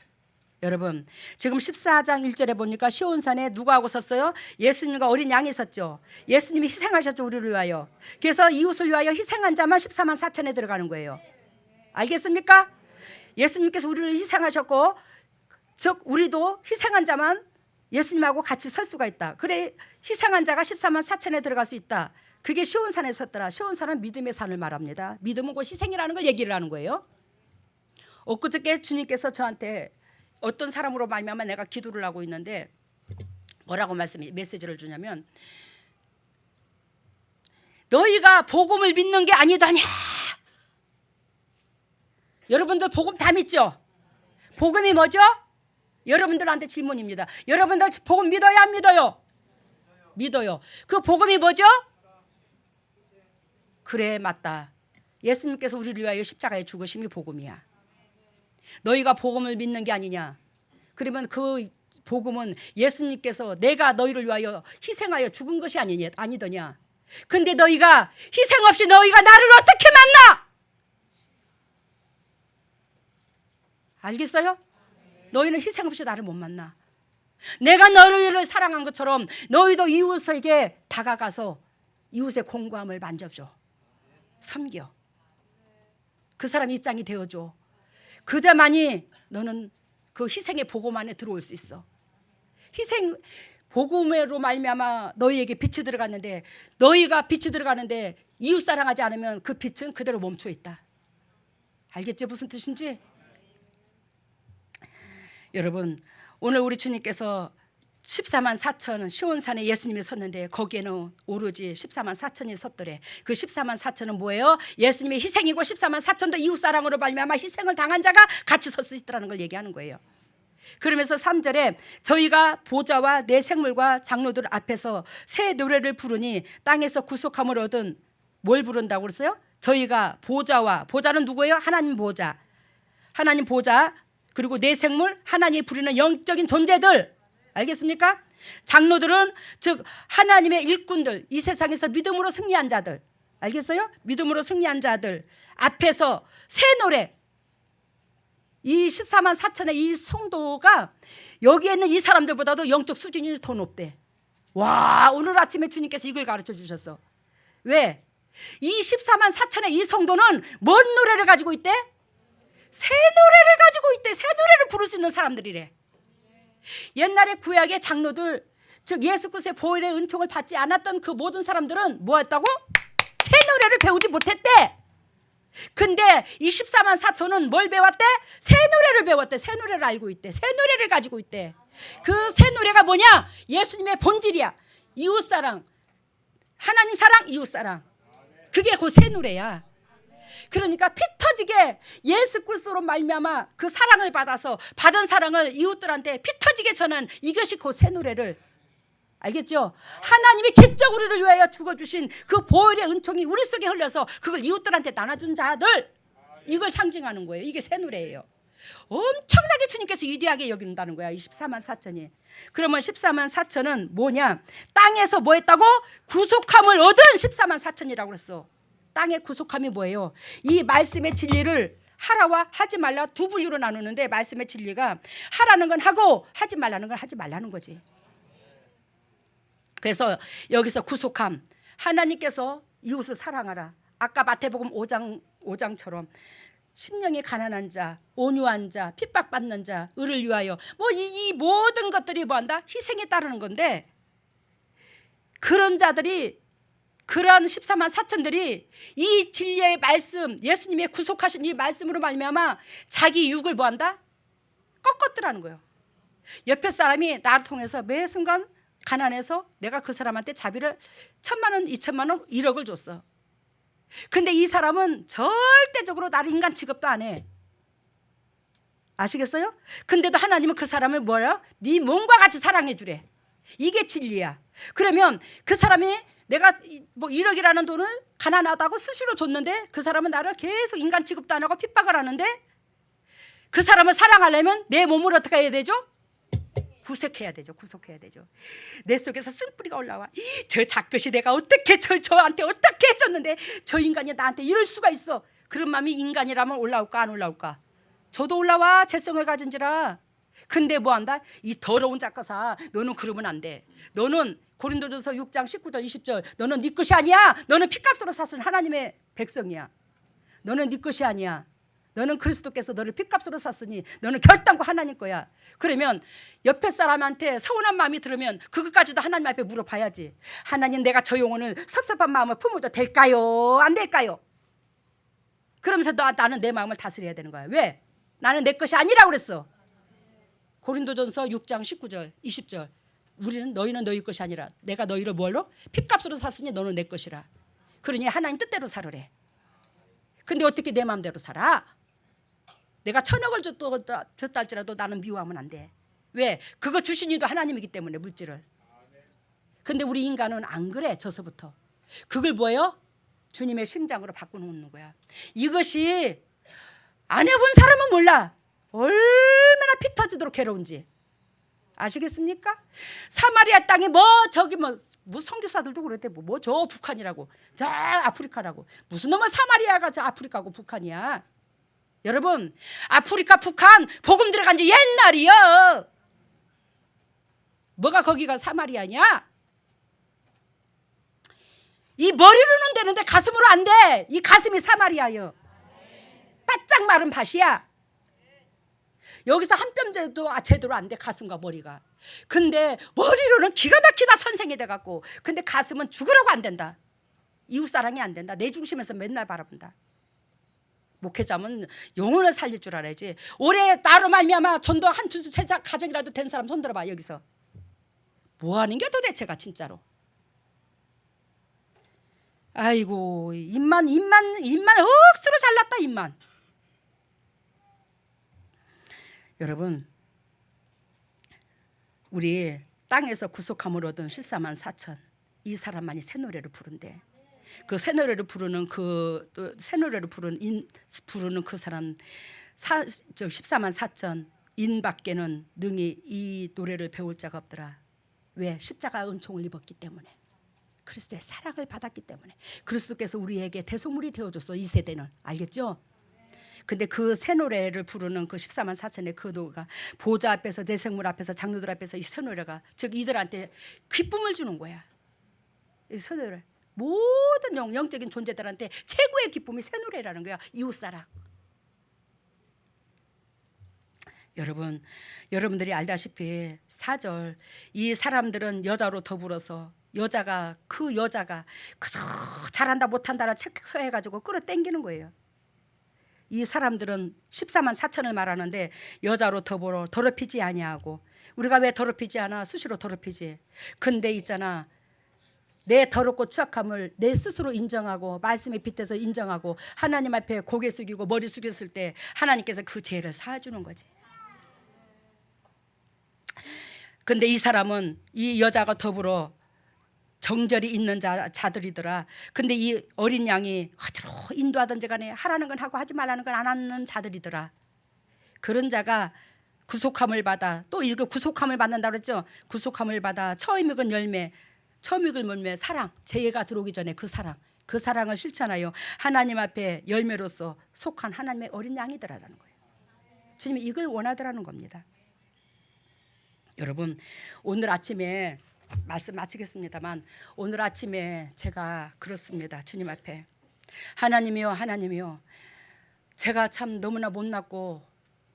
여러분 지금 14장 1절에 보니까 시온산에 누가 하고 섰어요? 예수님과 어린 양이 섰죠. 예수님이 희생하셨죠. 우리를 위하여. 그래서 이웃을 위하여 희생한 자만 14만 4천에 들어가는 거예요. 알겠습니까? 예수님께서 우리를 희생하셨고 즉 우리도 희생한 자만 예수님하고 같이 설 수가 있다. 그래 희생한 자가 14만 4천에 들어갈 수 있다. 그게 시온산에 섰더라. 시온산은 믿음의 산을 말합니다. 믿음은 곧 희생이라는 걸 얘기를 하는 거예요. 엊그저께 주님께서 저한테 어떤 사람으로 말미암아 내가 기도를 하고 있는데 뭐라고 메시지를 주냐면 너희가 복음을 믿는 게 아니더냐. 여러분들 복음 다 믿죠? 복음이 뭐죠? 여러분들한테 질문입니다. 여러분들 복음 믿어요 안 믿어요? 믿어요. 그 복음이 뭐죠? 그래 맞다. 예수님께서 우리를 위하여 십자가에 죽으심이 복음이야. 너희가 복음을 믿는 게 아니냐. 그러면 그 복음은 예수님께서 내가 너희를 위하여 희생하여 죽은 것이 아니더냐. 근데 너희가 희생 없이 너희가 나를 어떻게 만나? 알겠어요? 너희는 희생 없이 나를 못 만나. 내가 너희를 사랑한 것처럼 너희도 이웃에게 다가가서 이웃의 공고함을 만져줘. 섬겨. 그 사람 입장이 되어줘. 그자만이 너는 그 희생의 복음 안에 들어올 수 있어. 희생 복음으로 말미암아 너희에게 빛이 들어갔는데 너희가 빛이 들어가는데 이웃 사랑하지 않으면 그 빛은 그대로 멈춰 있다. 알겠죠? 무슨 뜻인지? 여러분 오늘 우리 주님께서 14만 4천은 시온산에 예수님이 섰는데 거기에는 오로지 14만 4천이 섰더래. 그 14만 4천은 뭐예요? 예수님의 희생이고 14만 4천도 이웃사랑으로 말미암아 희생을 당한 자가 같이 설 수 있다는 걸 얘기하는 거예요. 그러면서 3절에 저희가 보좌와 내 생물과 장로들 앞에서 새 노래를 부르니 땅에서 구속함을 얻은 뭘 부른다고 그랬어요? 저희가 보좌는 누구예요? 하나님 보좌. 하나님 보좌 그리고 내 생물 하나님이 부리는 영적인 존재들 알겠습니까? 장로들은 즉 하나님의 일꾼들 이 세상에서 믿음으로 승리한 자들 알겠어요? 믿음으로 승리한 자들 앞에서 새 노래 이 14만 4천의 이 성도가 여기에 있는 이 사람들보다도 영적 수준이 더 높대. 와 오늘 아침에 주님께서 이걸 가르쳐 주셨어. 왜? 이 14만 4천의 이 성도는 뭔 노래를 가지고 있대? 새 노래를 가지고 있대. 새 노래를 부를 수 있는 사람들이래. 옛날에 구약의 장로들 즉 예수 그리스도의 보혈의 은총을 받지 않았던 그 모든 사람들은 뭐 했다고? 새 노래를 배우지 못했대. 근데 이 14만 4천은 뭘 배웠대? 새 노래를 배웠대. 새 노래를 알고 있대. 새 노래를 가지고 있대. 그 새 노래가 뭐냐? 예수님의 본질이야. 이웃사랑 하나님 사랑 이웃사랑 그게 그 새 노래야. 그러니까 피 터지게 예수 그리스도로 말미암아 그 사랑을 받아서 받은 사랑을 이웃들한테 피 터지게 전한 이것이 그 새 노래를 알겠죠? 하나님이 직접 우리를 위하여 죽어주신 그 보혈의 은총이 우리 속에 흘려서 그걸 이웃들한테 나눠준 자들 이걸 상징하는 거예요. 이게 새 노래예요. 엄청나게 주님께서 위대하게 여긴다는 거야. 14만 4천이. 그러면 14만 4천은 뭐냐? 땅에서 뭐 했다고? 구속함을 얻은 14만 4천이라고 그랬어. 땅의 구속함이 뭐예요? 이 말씀의 진리를 하라와 하지 말라 두 분류로 나누는데 말씀의 진리가 하라는 건 하고 하지 말라는 건 하지 말라는 거지. 그래서 여기서 구속함 하나님께서 이웃을 사랑하라. 아까 마태복음 5장처럼 심령이 가난한 자, 온유한 자, 핍박받는 자, 을을 위하여 뭐 이 모든 것들이 뭐한다? 희생에 따르는 건데 그런 자들이 그러한 14만 4천들이 이 진리의 말씀 예수님의 구속하신 이 말씀으로 말미암아 자기 육을 뭐한다? 꺾었더라는 거예요. 옆에 사람이 나를 통해서 매 순간 가난해서 내가 그 사람한테 자비를 1,000만 원, 2,000만 원, 1억을 줬어. 근데 이 사람은 절대적으로 나를 인간 취급도 안 해. 아시겠어요? 근데도 하나님은 그 사람을 뭐야? 네 몸과 같이 사랑해 주래. 이게 진리야. 그러면 그 사람이 내가 뭐 1억이라는 돈을 가난하다고 수시로 줬는데 그 사람은 나를 계속 인간 취급도 안 하고 핍박을 하는데 그 사람을 사랑하려면 내 몸을 어떻게 해야 되죠? 구속해야 되죠. 구속해야 되죠. 내 속에서 쓴뿌리가 올라와. 저 작것이 내가 어떻게 저한테 어떻게 해줬는데 저 인간이 나한테 이럴 수가 있어. 그런 마음이 인간이라면 올라올까 안 올라올까? 저도 올라와. 죄성을 가진지라. 근데 뭐한다? 이 더러운 작거사 너는 그러면 안 돼. 너는 고린도전서 6장 19절 20절 너는 네 것이 아니야. 너는 피값으로 사신 하나님의 백성이야. 너는 네 것이 아니야. 너는 그리스도께서 너를 핏값으로 샀으니 너는 결단코 하나님 거야. 그러면 옆에 사람한테 서운한 마음이 들으면 그것까지도 하나님 앞에 물어봐야지. 하나님, 내가 저 영혼을 섭섭한 마음을 품어도 될까요? 안 될까요? 그러면서 나는 내 마음을 다스려야 되는 거야. 왜? 나는 내 것이 아니라고 그랬어. 고린도전서 6장 19절 20절 너희는 너희 것이 아니라 내가 너희를 뭘로? 핏값으로 샀으니 너는 내 것이라. 그러니 하나님 뜻대로 살으래. 근데 어떻게 내 마음대로 살아? 내가 1,000억을 줬다 할지라도 나는 미워하면 안 돼. 왜? 그거 주신 이도 하나님이기 때문에, 물질을. 근데 우리 인간은 안 그래. 저서부터 그걸 뭐예요? 주님의 심장으로 바꿔놓는 거야. 이것이 안 해본 사람은 몰라 얼마나 피 터지도록 괴로운지. 아시겠습니까? 사마리아 땅에 저기 선교사들도 그랬대. 저 북한이라고, 저 아프리카라고. 무슨 놈의 사마리아가 저 아프리카고 북한이야. 여러분, 아프리카 북한 복음 들어간 지 옛날이요. 뭐가 거기가 사마리아냐? 이 머리로는 되는데 가슴으로 안 돼. 이 가슴이 사마리아요. 바짝 마른 밭이야. 여기서 한 뼘 정도 제대로 안 돼, 가슴과 머리가. 근데 머리로는 기가 막히다 선생이 돼갖고, 근데 가슴은 죽으라고 안 된다. 이웃사랑이 안 된다. 내 중심에서 맨날 바라본다. 목회자면 영혼을 살릴 줄 알아야지. 올해 나로 말미암아 전도 한 두세 가정이라도 된 사람 손 들어봐. 여기서 뭐 하는 게 도대체가 진짜로. 아이고, 입만 억수로 잘났다. 입만. 여러분, 우리 땅에서 구속함을 얻은 14,400,000 이 사람만이 새 노래를 부른대. 그 새 노래를 부르는 그 사람 14,400,000 인밖에는 능히 이 노래를 배울 자가 없더라. 왜? 십자가 은총을 입었기 때문에, 그리스도의 사랑을 받았기 때문에. 그리스도께서 우리에게 대속물이 되어줬어. 이 세대는. 알겠죠? 근데 그 새 노래를 부르는 그 14,400,000의 그 노래가 보좌 앞에서, 대생물 앞에서, 장로들 앞에서 이 새 노래가 즉 이들한테 기쁨을 주는 거야. 이 새 노래, 모든 영적인 존재들한테 최고의 기쁨이 새 노래라는 거야. 이웃사랑. 여러분들이 알다시피 4절, 이 사람들은 여자로 더불어서 그 여자가 그저 잘한다 못한다를 체크해가지고 끌어당기는 거예요. 이 사람들은 14,400,000을 말하는데 여자로 더불어 더럽히지 아니하고. 우리가 왜 더럽히지 않아? 수시로 더럽히지. 근데 있잖아, 내 더럽고 추악함을 내 스스로 인정하고 말씀에 빗대서 인정하고 하나님 앞에 고개 숙이고 머리 숙였을 때 하나님께서 그 죄를 사해주는 거지. 근데 이 사람은, 이 여자가 더불어 정절이 있는 자들이더라. 근데 이 어린 양이 어디로 인도하든지 간에 하라는 건 하고 하지 말라는 건 안 하는 자들이더라. 그런 자가 구속함을 받아, 또 이거 구속함을 받는다고 그랬죠. 구속함을 받아 처음 익은 열매, 처음 익은 열매, 사랑, 죄가 들어오기 전에 그 사랑을 실천하여 하나님 앞에 열매로서 속한 하나님의 어린 양이더라라는 거예요. 주님이 이걸 원하더라는 겁니다. 여러분, 오늘 아침에 말씀 마치겠습니다만, 오늘 아침에 제가 그렇습니다. 주님 앞에, 하나님이요, 제가 참 너무나 못났고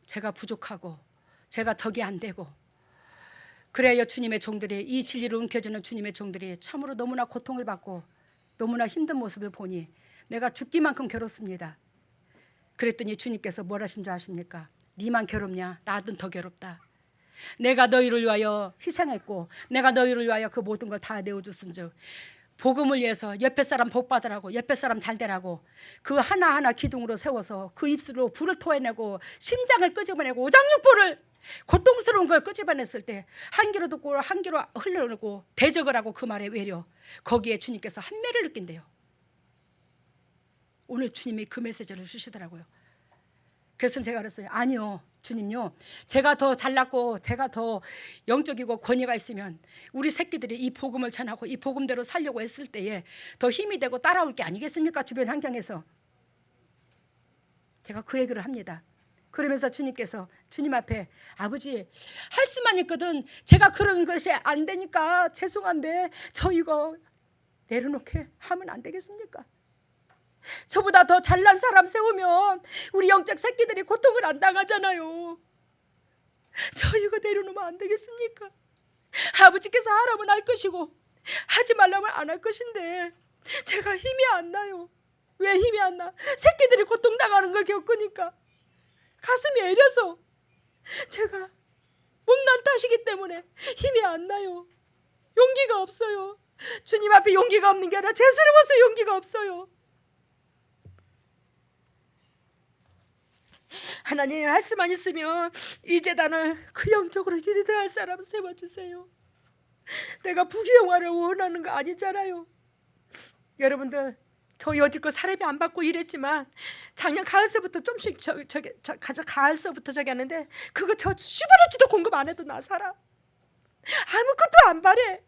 제가 부족하고 제가 덕이 안 되고, 그래요 주님의 종들이, 이 진리를 움켜쥐는 주님의 종들이 참으로 너무나 고통을 받고 너무나 힘든 모습을 보니 내가 죽기만큼 괴롭습니다. 그랬더니 주님께서 뭘 하신 줄 아십니까? 니만 괴롭냐? 나도 더 괴롭다. 내가 너희를 위하여 희생했고 내가 너희를 위하여 그 모든 걸 다 내어줬은즉 복음을 위해서 옆에 사람 복 받으라고, 옆에 사람 잘 되라고 그 하나하나 기둥으로 세워서 그 입술로 불을 토해내고 심장을 끄집어내고 오장육부를, 고통스러운 걸 끄집어냈을 때 한 귀로 듣고 한 귀로 흘러내고 대적을 하고 그 말에 외려 거기에 주님께서 한매를 느낀대요. 오늘 주님이 그 메시지를 주시더라고요. 그래서 제가 그랬어요. 아니요 주님요, 제가 더 잘났고 제가 더 영적이고 권위가 있으면 우리 새끼들이 이 복음을 전하고 이 복음대로 살려고 했을 때에 더 힘이 되고 따라올 게 아니겠습니까? 주변 환경에서. 제가 그 얘기를 합니다. 그러면서 주님께서, 주님 앞에, 아버지 할 수만 있거든 제가 그런 것이 안 되니까 죄송한데 저 이거 내려놓게 하면 안 되겠습니까? 저보다 더 잘난 사람 세우면 우리 영적 새끼들이 고통을 안 당하잖아요. 저 이거 내려놓으면 안 되겠습니까? 아버지께서 하라면 할 것이고 하지 말라면 안 할 것인데 제가 힘이 안 나요. 왜 힘이 안 나? 새끼들이 고통당하는 걸 겪으니까 가슴이 애려서 제가 못난 탓이기 때문에 힘이 안 나요. 용기가 없어요. 주님 앞에 용기가 없는 게 아니라 죄스러워서 용기가 없어요. 하나님 할 수만 있으면 이 재단을 그 영적으로 리드할 사람 세워주세요. 내가 부귀영화를 원하는 거 아니잖아요. 여러분들 저 여지껏 사례비 안 받고 일했지만 작년 가을서부터 좀씩 가을서부터 저기 하는데 그거 저 슈퍼레치도 공급 안 해도 나 살아. 아무것도 안 바래.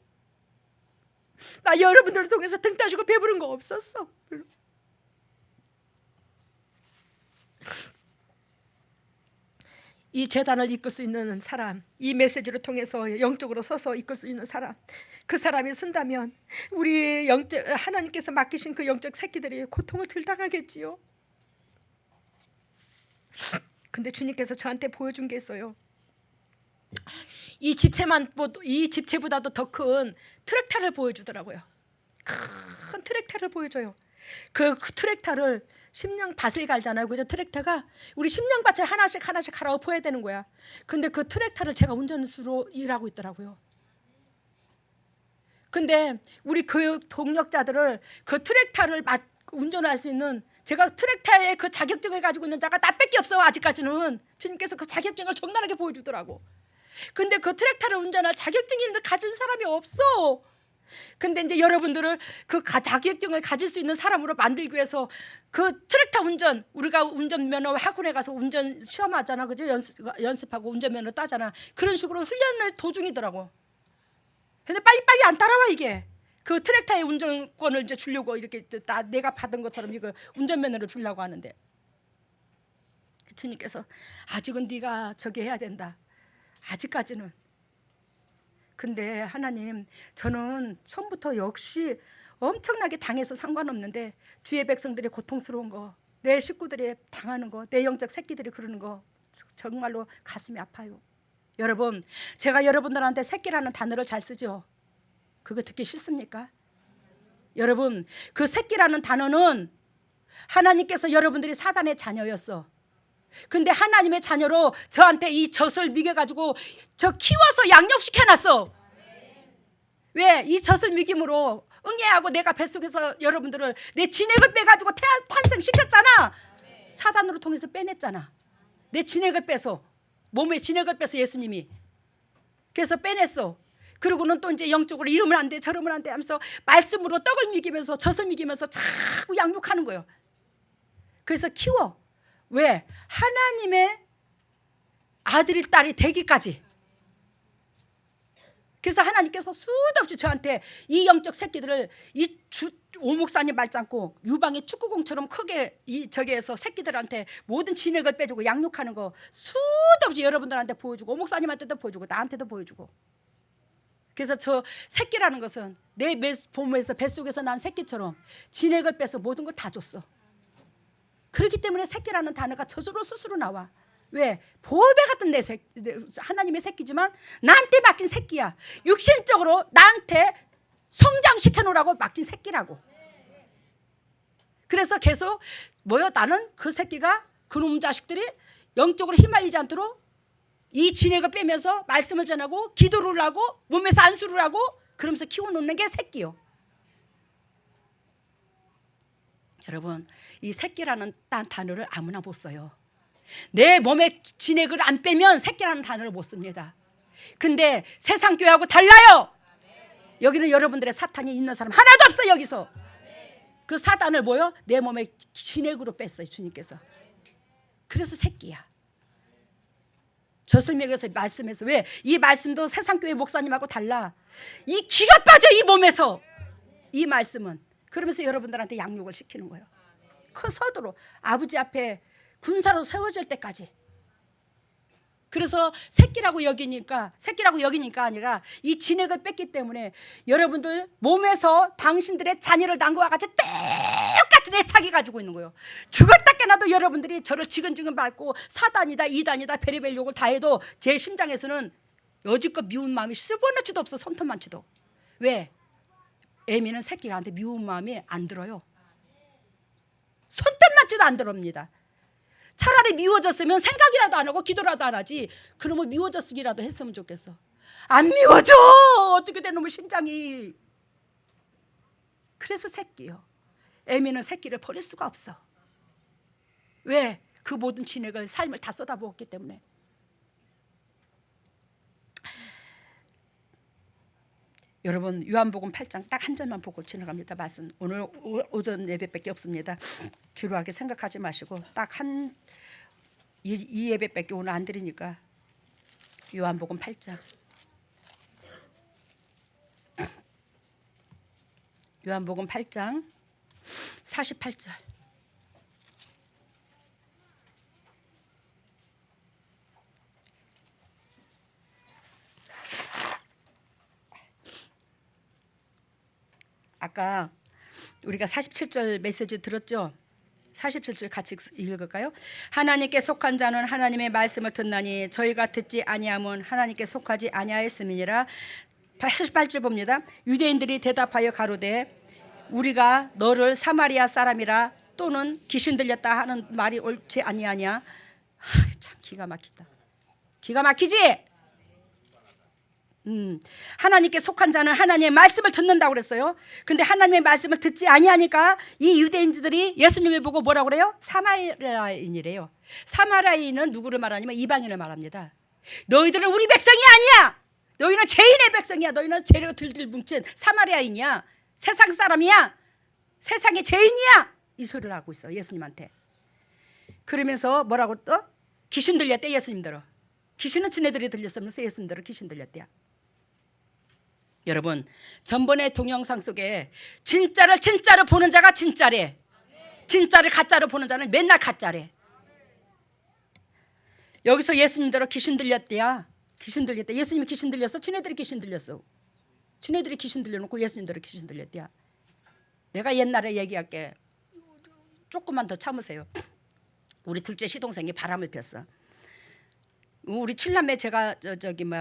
나 여러분들을 통해서 등 따시고 배부른 거 없었어. 별로. 이 재단을 이끌 수 있는 사람, 이 메시지를 통해서 영적으로 서서 이끌 수 있는 사람, 그 사람이 쓴다면 우리 하나님께서 맡기신 그 영적 새끼들이 고통을 덜 당하겠지요. 근데 주님께서 저한테 보여준 게 있어요. 이 집채보다도 더 큰 트랙터를 보여주더라고요. 큰 트랙터를 보여줘요. 그 트랙터를 심령 밭을 갈잖아요. 그죠? 트랙터가 우리 심령 밭을 하나씩 갈아엎어야 되는 거야. 근데 그 트랙터를 제가 운전수로 일하고 있더라고요. 근데 우리 교육 동력자들을 그 트랙터를 운전할 수 있는 제가 트랙터의 그 자격증을 가지고 있는 자가 나밖에 없어. 아직까지는 주님께서 그 자격증을 적나라하게 보여주더라고. 근데 그 트랙터를 운전할 자격증을 가진 사람이 없어. 근데 이제 여러분들을 그 자격증을 가질 수 있는 사람으로 만들기 위해서 그 트랙터 운전, 우리가 운전면허 학원에 가서 운전 시험하잖아, 그죠? 연습하고 운전면허 따잖아. 그런 식으로 훈련을 도중이더라고. 근데 빨리빨리 안 따라와 이게. 그 트랙터의 운전권을 이제 주려고 이렇게 내가 받은 것처럼 이거 운전면허를 주려고 하는데 주님께서 아직은 네가 저기 해야 된다. 아직까지는. 근데 하나님, 저는 처음부터 역시 엄청나게 당해서 상관없는데 주의 백성들이 고통스러운 거, 내 식구들이 당하는 거, 내 영적 새끼들이 그러는 거 정말로 가슴이 아파요. 여러분, 제가 여러분들한테 새끼라는 단어를 잘 쓰죠? 그거 듣기 싫습니까? 여러분, 그 새끼라는 단어는 하나님께서 여러분들이 사단의 자녀였어. 근데 하나님의 자녀로 저한테 이 젖을 먹여가지고 저 키워서 양육시켜놨어. 왜? 이 젖을 먹임으로 응애하고 내가 뱃속에서 여러분들을 내 진액을 빼가지고 탄생시켰잖아. 사단으로 통해서 빼냈잖아. 내 진액을 빼서, 몸에 진액을 빼서 예수님이. 그래서 빼냈어. 그러고는 또 이제 영적으로 이러면 안 돼 저러면 안 돼 하면서 말씀으로 떡을 먹이면서 젖을 먹이면서 자꾸 양육하는 거예요. 그래서 키워. 왜? 하나님의 아들이 딸이 되기까지. 그래서 하나님께서 수도 없이 저한테 이 영적 새끼들을 이 오목사님 말짱고 유방의 축구공처럼 크게 저기에서 새끼들한테 모든 진액을 빼주고 양육하는 거 수도 없이 여러분들한테 보여주고 오목사님한테도 보여주고 나한테도 보여주고. 그래서 저 새끼라는 것은 내 몸에서 뱃속에서 난 새끼처럼 진액을 빼서 모든 걸 다 줬어. 그렇기 때문에 새끼라는 단어가 저절로 스스로 나와. 왜? 보배 같은 하나님의 새끼지만 나한테 맡긴 새끼야. 육신적으로 나한테 성장시켜 놓으라고 맡긴 새끼라고. 그래서 계속 나는 그 새끼가 그놈 자식들이 영적으로 휘말리지 않도록 이 진액을 빼면서 말씀을 전하고 기도를 하고 몸에서 안수를 하고 그러면서 키워놓는 게 새끼요. 여러분, 이 새끼라는 단어를 아무나 못 써요. 내 몸에 진액을 안 빼면 새끼라는 단어를 못 씁니다. 근데 세상 교회하고 달라요. 여기는 여러분들의 사탄이 있는 사람 하나도 없어. 여기서 그 사탄을 내 몸에 진액으로 뺐어요 주님께서. 그래서 새끼야. 젖을 먹여서 말씀에서. 왜? 이 말씀도 세상 교회 목사님하고 달라. 이 기가 빠져 이 몸에서 이 말씀은. 그러면서 여러분들한테 양육을 시키는 거예요. 그 서두로 아버지 앞에 군사로 세워질 때까지. 그래서 새끼라고 여기니까 아니라 이 진액을 뺐기 때문에 여러분들 몸에서 당신들의 자녀를 낳은 것과 같이 똑같은 애착이 가지고 있는 거예요. 죽었다 깨나도 여러분들이 저를 지근지근 밟고 사단이다 이단이다 베리벨 욕을 다 해도 제 심장에서는 여지껏 미운 마음이 씹어넣지도 없어. 손톱만 치도. 왜? 애미는 새끼한테 미운 마음이 안 들어요. 손톱만 치도 안 들어옵니다. 차라리 미워졌으면 생각이라도 안 하고 기도라도 안 하지. 그러면 미워졌으기라도 했으면 좋겠어. 안 미워져. 어떻게 된 놈의 심장이. 그래서 새끼요. 애미는 새끼를 버릴 수가 없어. 왜? 그 모든 진액을 삶을 다 쏟아부었기 때문에. 여러분 요한복음 8장 딱 한 절만 보고 지나갑니다. 말씀 오늘 오전 예배밖에 없습니다. 주루하게 생각하지 마시고 딱 이 예배밖에 오늘 안 드리니까 요한복음 8장 요한복음 8장 48절 아까 우리가 47절 메시지 들었죠? 47절 같이 읽을까요? 하나님께 속한 자는 하나님의 말씀을 듣나니 저희가 듣지 아니함은 하나님께 속하지 아니하였음이니라. 88절 봅니다. 유대인들이 대답하여 가로되 우리가 너를 사마리아 사람이라 또는 귀신 들렸다 하는 말이 옳지 아니하냐. 참 기가 막히다. 기가 막히지? 하나님께 속한 자는 하나님의 말씀을 듣는다고 그랬어요. 근데 하나님의 말씀을 듣지 아니하니까 이 유대인들이 예수님을 보고 뭐라고 그래요? 사마리아인이래요. 사마리아인은 누구를 말하냐면 이방인을 말합니다. 너희들은 우리 백성이 아니야. 너희는 죄인의 백성이야. 너희는 죄로 들들 뭉친 사마리아인이야. 세상 사람이야. 세상의 죄인이야. 이 소리를 하고 있어 예수님한테. 그러면서 뭐라고 또? 귀신 들렸대 예수님들은. 귀신은 지네들이 들렸으면서 예수님들은 귀신 들렸대요. 여러분 전번의 동영상 속에 진짜를 진짜로 보는 자가 진짜래. 진짜를 가짜로 보는 자는 맨날 가짜래. 여기서 예수님대로 귀신 들렸대야. 귀신 들렸대. 예수님이 귀신 들렸어? 지네들이 귀신 들렸어. 지네들이 귀신 들려놓고 예수님대로 귀신 들렸대야. 내가 옛날에 얘기할게. 조금만 더 참으세요. 우리 둘째 시동생이 바람을 폈어. 우리 칠남매 제가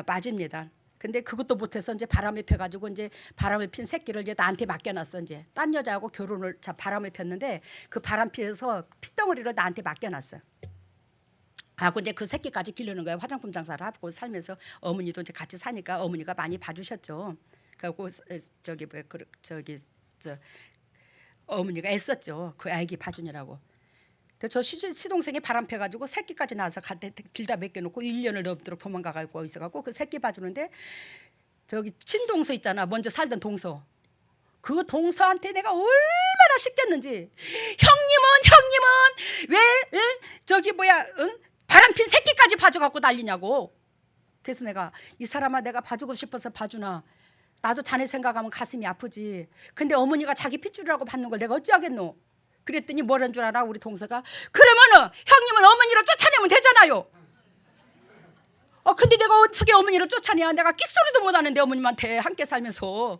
맞입니다. 근데 그것도 못해서 이제 바람을 펴가지고 이제 바람을 핀 새끼를 이제 나한테 맡겨놨어. 이제 딴 여자하고 결혼을 바람을 폈는데 그 바람 피해서 핏덩어리를 나한테 맡겨놨어. 하고 이제 그 새끼까지 기르는 거야. 화장품 장사를 하고 살면서 어머니도 이제 같이 사니까 어머니가 많이 봐주셨죠. 그리고 어머니가 애썼죠. 그 아기 봐주느라고. 저 시동생이 바람 펴가지고 새끼까지 낳아서 길다 맡겨놓고 1년을 넘도록 도망가고 있어갖고 그 새끼 봐주는데 저기 친동서 있잖아. 먼저 살던 동서. 그 동서한테 내가 얼마나 시켰는지. 형님은 왜 저기 바람핀 새끼까지 봐줘갖고 난리냐고. 그래서 내가 이 사람아 내가 봐주고 싶어서 봐주나. 나도 자네 생각하면 가슴이 아프지. 근데 어머니가 자기 핏줄이라고 받는 걸 내가 어찌하겠노. 그랬더니 뭐라는 줄 알아? 우리 동서가 그러면은 형님은 어머니로 쫓아내면 되잖아요. 근데 내가 어떻게 어머니를 쫓아내야. 내가 끽소리도 못하는데 어머님한테 함께 살면서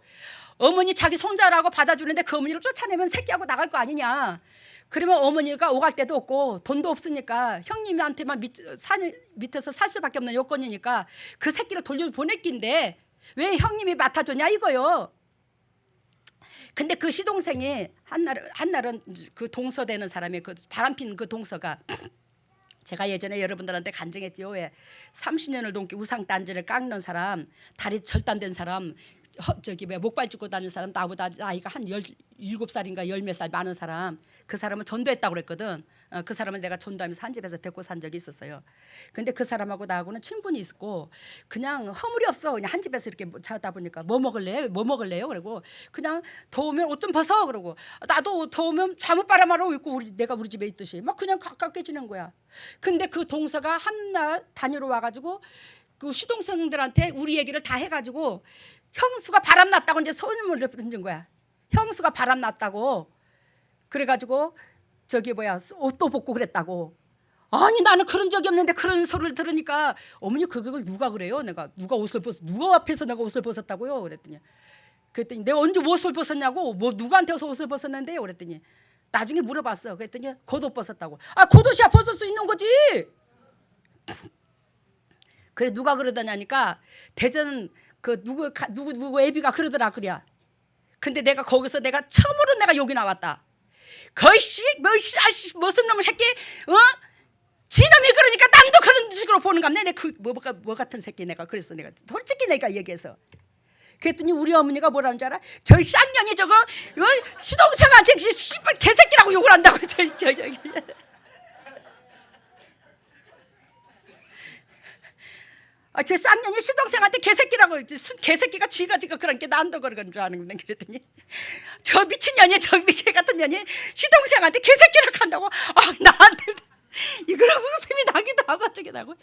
어머니 자기 손자라고 받아주는데 그 어머니를 쫓아내면 새끼하고 나갈 거 아니냐. 그러면 어머니가 오갈 데도 없고 돈도 없으니까 형님한테만 밑에서 살 수밖에 없는 요건이니까 그 새끼를 돌려보낼 낀데 왜 형님이 맡아줬냐 이거요. 근데 그 시동생이 한날은 그 동서 되는 사람이 그 바람핀 그 동서가 제가 예전에 여러분들한테 간증했지요. 왜 30년을 넘게 우상 단지를 깎는 사람, 다리 절단된 사람, 목발 짚고 다니는 사람, 나보다 나이가 한 17살인가 10몇 살 많은 사람, 그 사람을 전도했다고 그랬거든. 그 사람을 내가 전도하면서 한 집에서 데리고 산 적이 있었어요. 근데 그 사람하고 나하고는 친분이 있고 그냥 허물이 없어. 그냥 한 집에서 이렇게 자다 보니까 뭐 먹을래요? 그러고 그냥 더우면 옷 좀 벗어. 그러고 나도 더우면 잠옷바람하러 입고 내가 우리 집에 있듯이 막 그냥 가깝게 지낸 거야. 근데 그 동서가 한날 다니러 와가지고 그 시동생들한테 우리 얘기를 다 해가지고 형수가 바람 났다고 이제 소문을 던진 거야. 형수가 바람 났다고. 그래가지고 옷도 벗고 그랬다고. 아니 나는 그런 적이 없는데 그런 소리를 들으니까 어머니 그걸 누가 그래요? 내가 누가 옷을 누가 앞에서 내가 옷을 벗었다고요? 그랬더니 내가 언제 옷을 벗었냐고 뭐 누구한테 옷을 벗었는데요? 그랬더니 나중에 물어봤어. 그랬더니 겉옷 벗었다고. 아 겉옷이야 벗을 수 있는 거지. 그래 누가 그러더냐니까 대전 그 누구 애비가 그러더라 그래. 근데 내가 거기서 내가 처음으로 내가 욕이 나왔다. 거이 무슨 놈의 새끼 지놈이 그러니까 남도 그런 식으로 보는 갑네. 내가 뭐 같은 새끼 내가 그랬어. 내가 솔직히 내가 얘기해서 그랬더니 우리 어머니가 뭐라는 줄 알아? 저 쌍년이 저거 시동생한테 씨발 개새끼라고 욕을 한다고. 저기 제 쌍년이 시동생한테 개새끼라고. 개새끼가 지가 그러니까 난도 그런 줄 아는 건데. 그랬더니 저 미친 년이 저 개 같은 년이 시동생한테 개새끼라고 한다고. 나한테 이거는 웃음이 나기도 하고 어쩌기도 하고.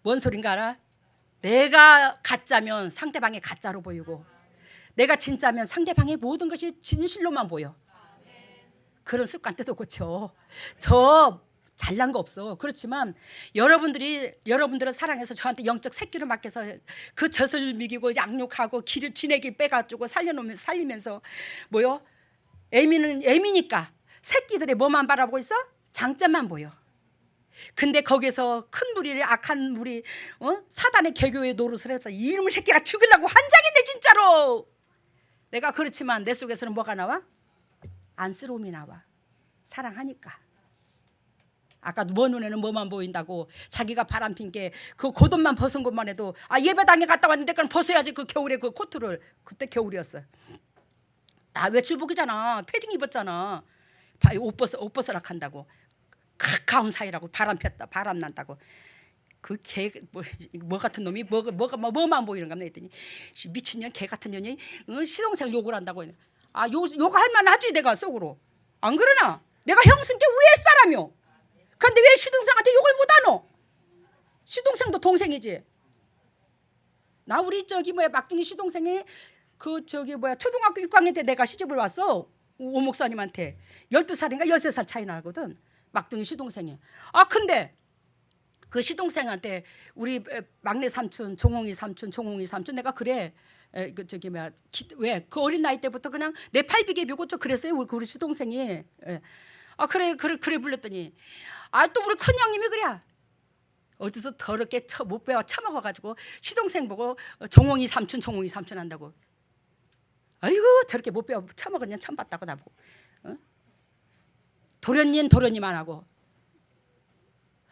뭔 소린가 알아? 내가 가짜면 상대방이 가짜로 보이고 내가 진짜면 상대방의 모든 것이 진실로만 보여. 그런 습관도 고쳐. 저 잘난 거 없어. 그렇지만 여러분들은 사랑해서 저한테 영적 새끼를 맡겨서 그 젖을 먹이고 양육하고 길을 지내기 빼가지고 살리면서 뭐요? 애미니까 새끼들이 뭐만 바라보고 있어? 장점만 보여. 근데 거기서 큰 무리를 악한 무리 사단의 개교의 노릇을 해서 이놈의 새끼가 죽이려고 한장인데 진짜로. 내가 그렇지만 내 속에서는 뭐가 나와? 안쓰러움이 나와. 사랑하니까. 아까 뭐 눈에는 뭐만 보인다고 자기가 바람핀 게 그 겉옷만 벗은 것만 해도 예배당에 갔다 왔는데 그럼 벗어야지. 그 겨울에 그 코트를. 그때 겨울이었어. 나 외출복이잖아. 패딩 입었잖아. 옷 벗으라 한다고. 가까운 사이라고 바람 폈다. 바람 난다고. 그 개 뭐 같은 놈이 뭐만 보이는 겁니다. 했더니 미친년 개 같은 년이 시동생 욕을 한다고. 욕할 만하지 내가 속으로. 안 그러나? 내가 형수께 위에 사람이요. 근데 왜 시동생한테 욕을 못하노? 시동생도 동생이지. 나 우리 막둥이 시동생이 초등학교 6학년 때 내가 시집을 왔어. 오 목사님한테 12살인가 13살 차이 나거든. 막둥이 시동생이. 근데 그 시동생한테 우리 막내 삼촌 종홍이 삼촌 내가 그래. 왜 그 어린 나이 때부터 그냥 내 팔비게 비고 좀 그랬어요. 우리 시동생이. 그래 불렀더니 또 우리 큰형님이 그래. 어디서 더럽게 못 배워 처먹어가지고 시동생 보고 종홍이 삼촌 한다고. 아이고 저렇게 못 배워 처먹었냐 처음 봤다고 나보고. 도련님 안 하고.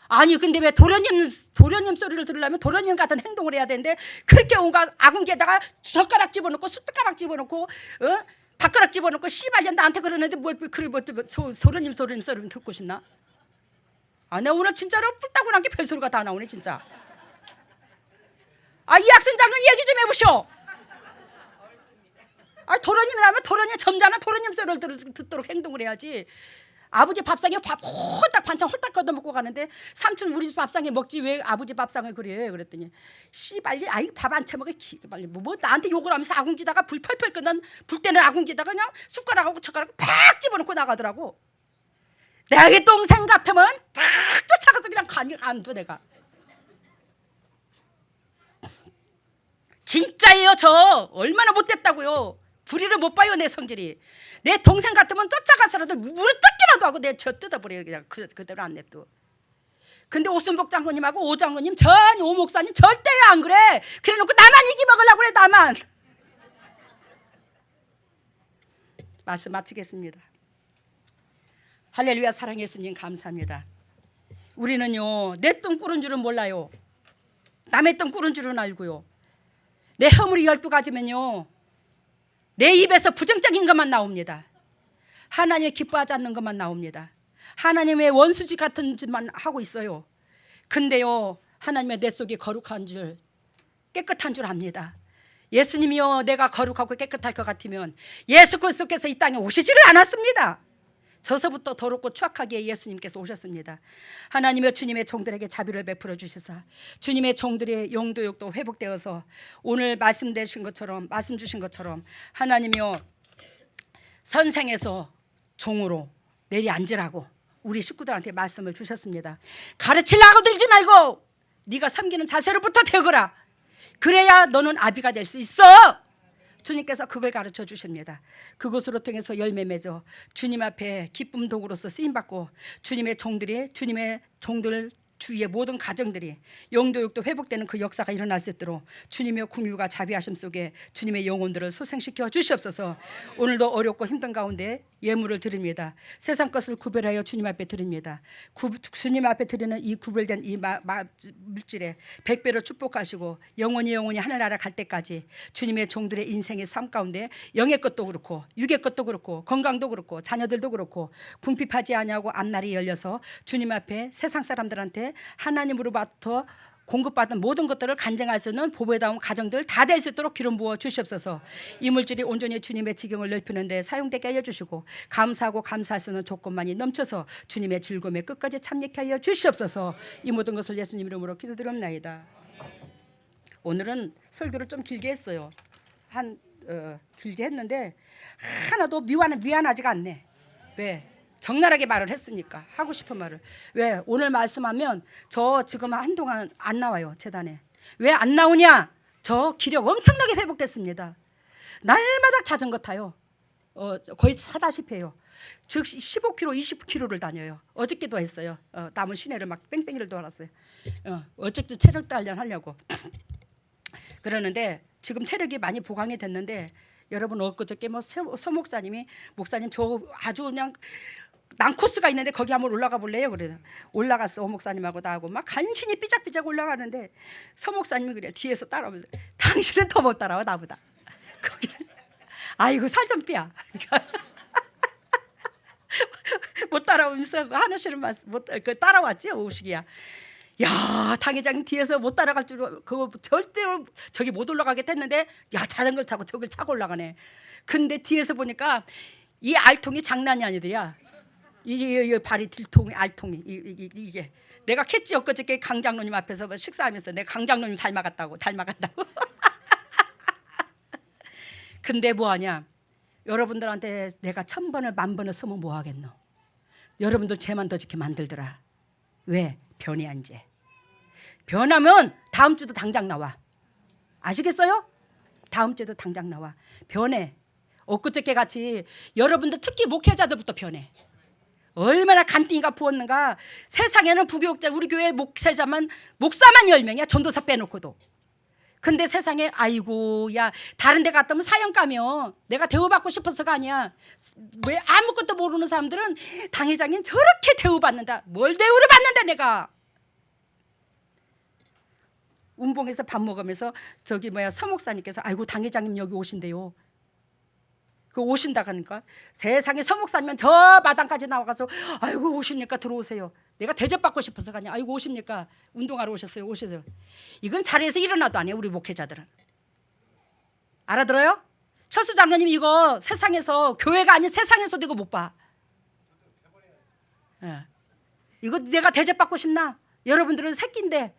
아니 근데 왜 도련님 소리를 들으려면 도련님 같은 행동을 해야 되는데 그렇게 온갖 아궁기에다가 젓가락 집어넣고 숟가락 집어넣고 밥가락 집어넣고 씨발년 나한테 그러는데 도련님 소리를 듣고 싶나? 내가 오늘 진짜로 뿔따고 난 게 별소리가 다 나오네 진짜. 이 학생장은 얘기 좀 해보시오. 도련님이라면 도련님 점잖아 도련님 소리를 듣도록 행동을 해야지. 아버지 밥상에 밥 홀딱 반찬 홀딱 걷어먹고 가는데 삼촌 우리 집 밥상에 먹지 왜 아버지 밥상을 그래. 그랬더니 씨발리 밥 안 처먹어 빨리 뭐 나한테 욕을 하면서 아궁기다가 불 펄펄 끄는 불 때는 아궁기다가 그냥 숟가락하고 젓가락 팍 집어넣고 나가더라고. 내 동생 같으면 팍 쫓아가서 그냥 간도 내가. 진짜예요. 저 얼마나 못됐다고요. 불의를 못 봐요. 내 성질이. 내 동생 같으면 쫓아가서라도 무릎 뜯기라도 하고 내 저 뜯어버려요. 그냥 그대로 안 냅둬. 근데 오순복 장로님하고 오 장로님 전혀 오 목사님 절대 안 그래. 그래놓고 나만 이기 먹으려고 그래. 나만. 말씀 마치겠습니다. 할렐루야. 사랑의 예수님 감사합니다. 우리는요 내 똥 꾸른 줄은 몰라요. 남의 똥 꾸른 줄은 알고요. 내 허물이 12가지면요 내 입에서 부정적인 것만 나옵니다. 하나님을 기뻐하지 않는 것만 나옵니다. 하나님의 원수지 같은 짓만 하고 있어요. 근데요 하나님의 내 속이 거룩한 줄 깨끗한 줄 압니다. 예수님이요 내가 거룩하고 깨끗할 것 같으면 예수 그리스도께서 이 땅에 오시지를 않았습니다. 저서부터 더럽고 추악하기에 예수님께서 오셨습니다. 하나님의 주님의 종들에게 자비를 베풀어 주시사 주님의 종들의 용도욕도 회복되어서 오늘 말씀 주신 것처럼 하나님이요 선생에서 종으로 내리 앉으라고 우리 식구들한테 말씀을 주셨습니다. 가르치려고 들지 말고 네가 섬기는 자세로부터 되거라. 그래야 너는 아비가 될 수 있어. 주님께서 그걸 가르쳐 주십니다. 그것으로 통해서 열매 맺어 주님 앞에 기쁨 도구로서 쓰임받고 주님의 종들 주위의 모든 가정들이 영도육도 회복되는 그 역사가 일어날 수 있도록 주님의 긍휼과 자비하심 속에 주님의 영혼들을 소생시켜 주시옵소서. 오늘도 어렵고 힘든 가운데 예물을 드립니다. 세상 것을 구별하여 주님 앞에 드립니다. 주님 앞에 드리는 이 구별된 이 물질에 100배로 축복하시고 영원히 하늘나라 갈 때까지 주님의 종들의 인생의 삶 가운데 영의 것도 그렇고 육의 것도 그렇고 건강도 그렇고 자녀들도 그렇고 궁핍하지 아니하고 앞날이 열려서 주님 앞에 세상 사람들한테 하나님으로부터 공급받은 모든 것들을 간증할 수 있는 보배다운 가정들 다 될 수 있도록 기름 부어 주시옵소서. 이 물질이 온전히 주님의 지경을 넓히는 데 사용되게 하여 주시고 감사하고 감사할 수 있는 조건만이 넘쳐서 주님의 즐거움에 끝까지 참여케 하여 주시옵소서. 이 모든 것을 예수님 이름으로 기도드립나이다. 오늘은 설교를 좀 길게 했어요. 길게 했는데 하나도 미안하지가 않네. 왜? 적나라하게 말을 했으니까. 하고 싶은 말을. 왜? 오늘 말씀하면 저 지금 한동안 안 나와요, 재단에. 왜 안 나오냐? 저 기력 엄청나게 회복됐습니다. 날마다 자전거 타요. 거의 사다시피 해요. 즉 15km, 20km를 다녀요. 어저께도 했어요. 남은 시내를 막 뺑뺑이를 돌았어요. 어쨌든 체력 단련하려고. 그러는데 지금 체력이 많이 보강이 됐는데 여러분 엊그저께 서 목사님이 목사님 저 아주 그냥 난코스가 있는데 거기 한번 올라가 볼래요? 그래 올라갔어. 오 목사님하고 나하고 막 간신히 삐작삐작 올라가는데 서 목사님이 그래 뒤에서 따라오면서 당신은 더 못 따라와 나보다. 거기 아이고 살 좀 빼야. 못 따라오면서 하나씩은 따라왔지 오시기야. 야, 당회장님 뒤에서 못 따라갈 줄 그거 절대로 저기 못 올라가겠다 했는데 야 자전거를 타고 저길 차고 올라가네. 근데 뒤에서 보니까 이 알통이 장난이 아니더야. 이게 발이 들통이 알통이 이게 내가 캣지 엊그저께 강 장로님 앞에서 식사하면서 내가 강 장로님 닮아간다고. 근데 뭐하냐? 여러분들한테 내가 1000번을 10,000번을 쓰면 뭐하겠노? 여러분들 죄만 더 짓게 만들더라. 왜? 변해 안 돼. 변하면 다음 주도 당장 나와. 아시겠어요? 다음 주도 당장 나와. 변해. 엊그저께 같이 여러분들 특히 목회자들부터 변해. 얼마나 간띵이가 부었는가. 세상에는 부교육자 우리 교회 목사만 10명이야. 전도사 빼놓고도. 근데 세상에 아이고 야 다른 데 갔다 오면 사형감이요. 내가 대우받고 싶어서가 아니야. 왜 아무것도 모르는 사람들은 당회장님 저렇게 대우받는다. 뭘 대우를 받는다 내가. 운봉에서 밥 먹으면서 서 목사님께서 아이고 당회장님 여기 오신대요. 그 오신다 하니까 세상에 서 목사님은 저 마당까지 나와가서 아이고 오십니까 들어오세요. 내가 대접받고 싶어서 가냐. 아이고 오십니까 운동하러 오셨어요. 오셔서 이건 자리에서 일어나도 안 해요. 우리 목회자들은. 알아들어요? 철수 장로님 이거 세상에서 교회가 아닌 세상에서도 이거 못 봐. 이거 내가 대접받고 싶나? 여러분들은 새끼인데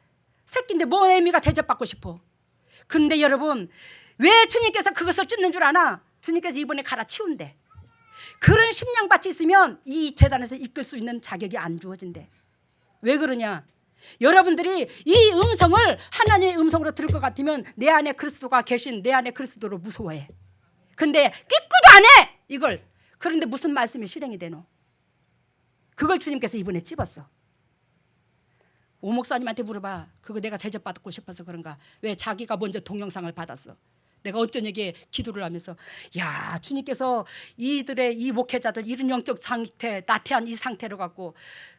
뭐 의미가 대접받고 싶어. 근데 여러분 왜 주님께서 그것을 찢는 줄 아나? 주님께서 이번에 갈아치운대. 그런 심령밭이 있으면 이 재단에서 이끌 수 있는 자격이 안 주어진대. 왜 그러냐? 여러분들이 이 음성을 하나님의 음성으로 들을 것 같으면 내 안에 그리스도가 계신 내 안에 그리스도를 무서워해. 근데 끼꾸도 안 해 이걸. 그런데 무슨 말씀이 실행이 되노? 그걸 주님께서 이번에 찝었어. 오 목사님한테 물어봐. 그거 내가 대접받고 싶어서 그런가? 왜 자기가 먼저 동영상을 받았어. 내가 어쩌냐게 기도를 하면서 야 주님께서 이들의 이 목회자들 이런 영적 상태 나태한 이 상태로 갖고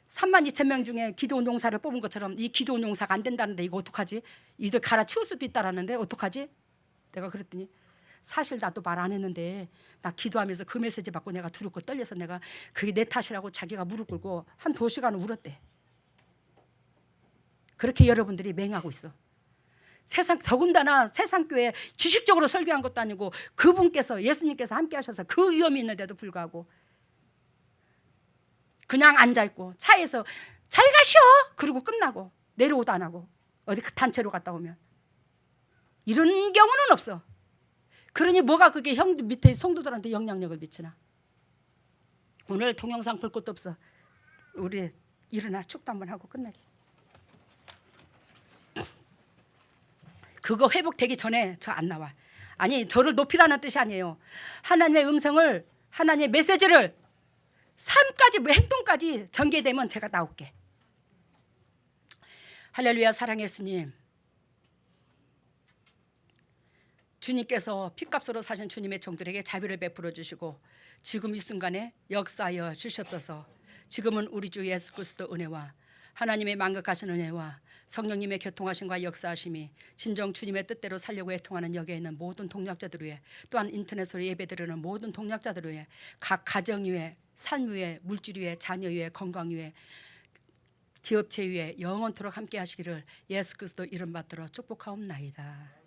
32,000명 중에 기도원 용사를 뽑은 것처럼 이 기도원 용사가 안 된다는데 이거 어떡하지? 이들 갈아치울 수도 있다라는데 어떡하지? 내가 그랬더니 사실 나도 말 안 했는데 나 기도하면서 그 메시지 받고 내가 두렵고 떨려서 내가 그게 내 탓이라고 자기가 무릎 꿇고 한 2시간을 울었대. 그렇게 여러분들이 맹하고 있어. 세상 더군다나 세상 교회 지식적으로 설교한 것도 아니고 그분께서 예수님께서 함께 하셔서 그 위험이 있는데도 불구하고 그냥 앉아있고 차에서 잘 가시오 그러고 끝나고 내려오도 안 하고 어디 단체로 갔다 오면 이런 경우는 없어. 그러니 뭐가 그게 밑에 성도들한테 영향력을 미치나. 오늘 동영상 볼 것도 없어. 우리 일어나 축도 한번 하고 끝내기. 그거 회복되기 전에 저 안 나와. 아니 저를 높이라는 뜻이 아니에요. 하나님의 음성을, 하나님의 메시지를 삶까지 행동까지 전개되면 제가 나올게. 할렐루야. 사랑의 예수님, 주님께서 피값으로 사신 주님의 종들에게 자비를 베풀어 주시고 지금 이 순간에 역사하여 주시옵소서. 지금은 우리 주 예수 그리스도 은혜와 하나님의 만극하신 은혜와 성령님의 교통하심과 역사하심이 진정 주님의 뜻대로 살려고 애통하는 여기에 있는 모든 동력자들 위해, 또한 인터넷으로 예배드리는 모든 동력자들 위해, 각 가정 위에, 삶 위에, 물질 위에, 자녀 위에, 건강 위에, 기업체 위에 영원토록 함께 하시기를 예수 그리스도 이름 받들어 축복하옵나이다.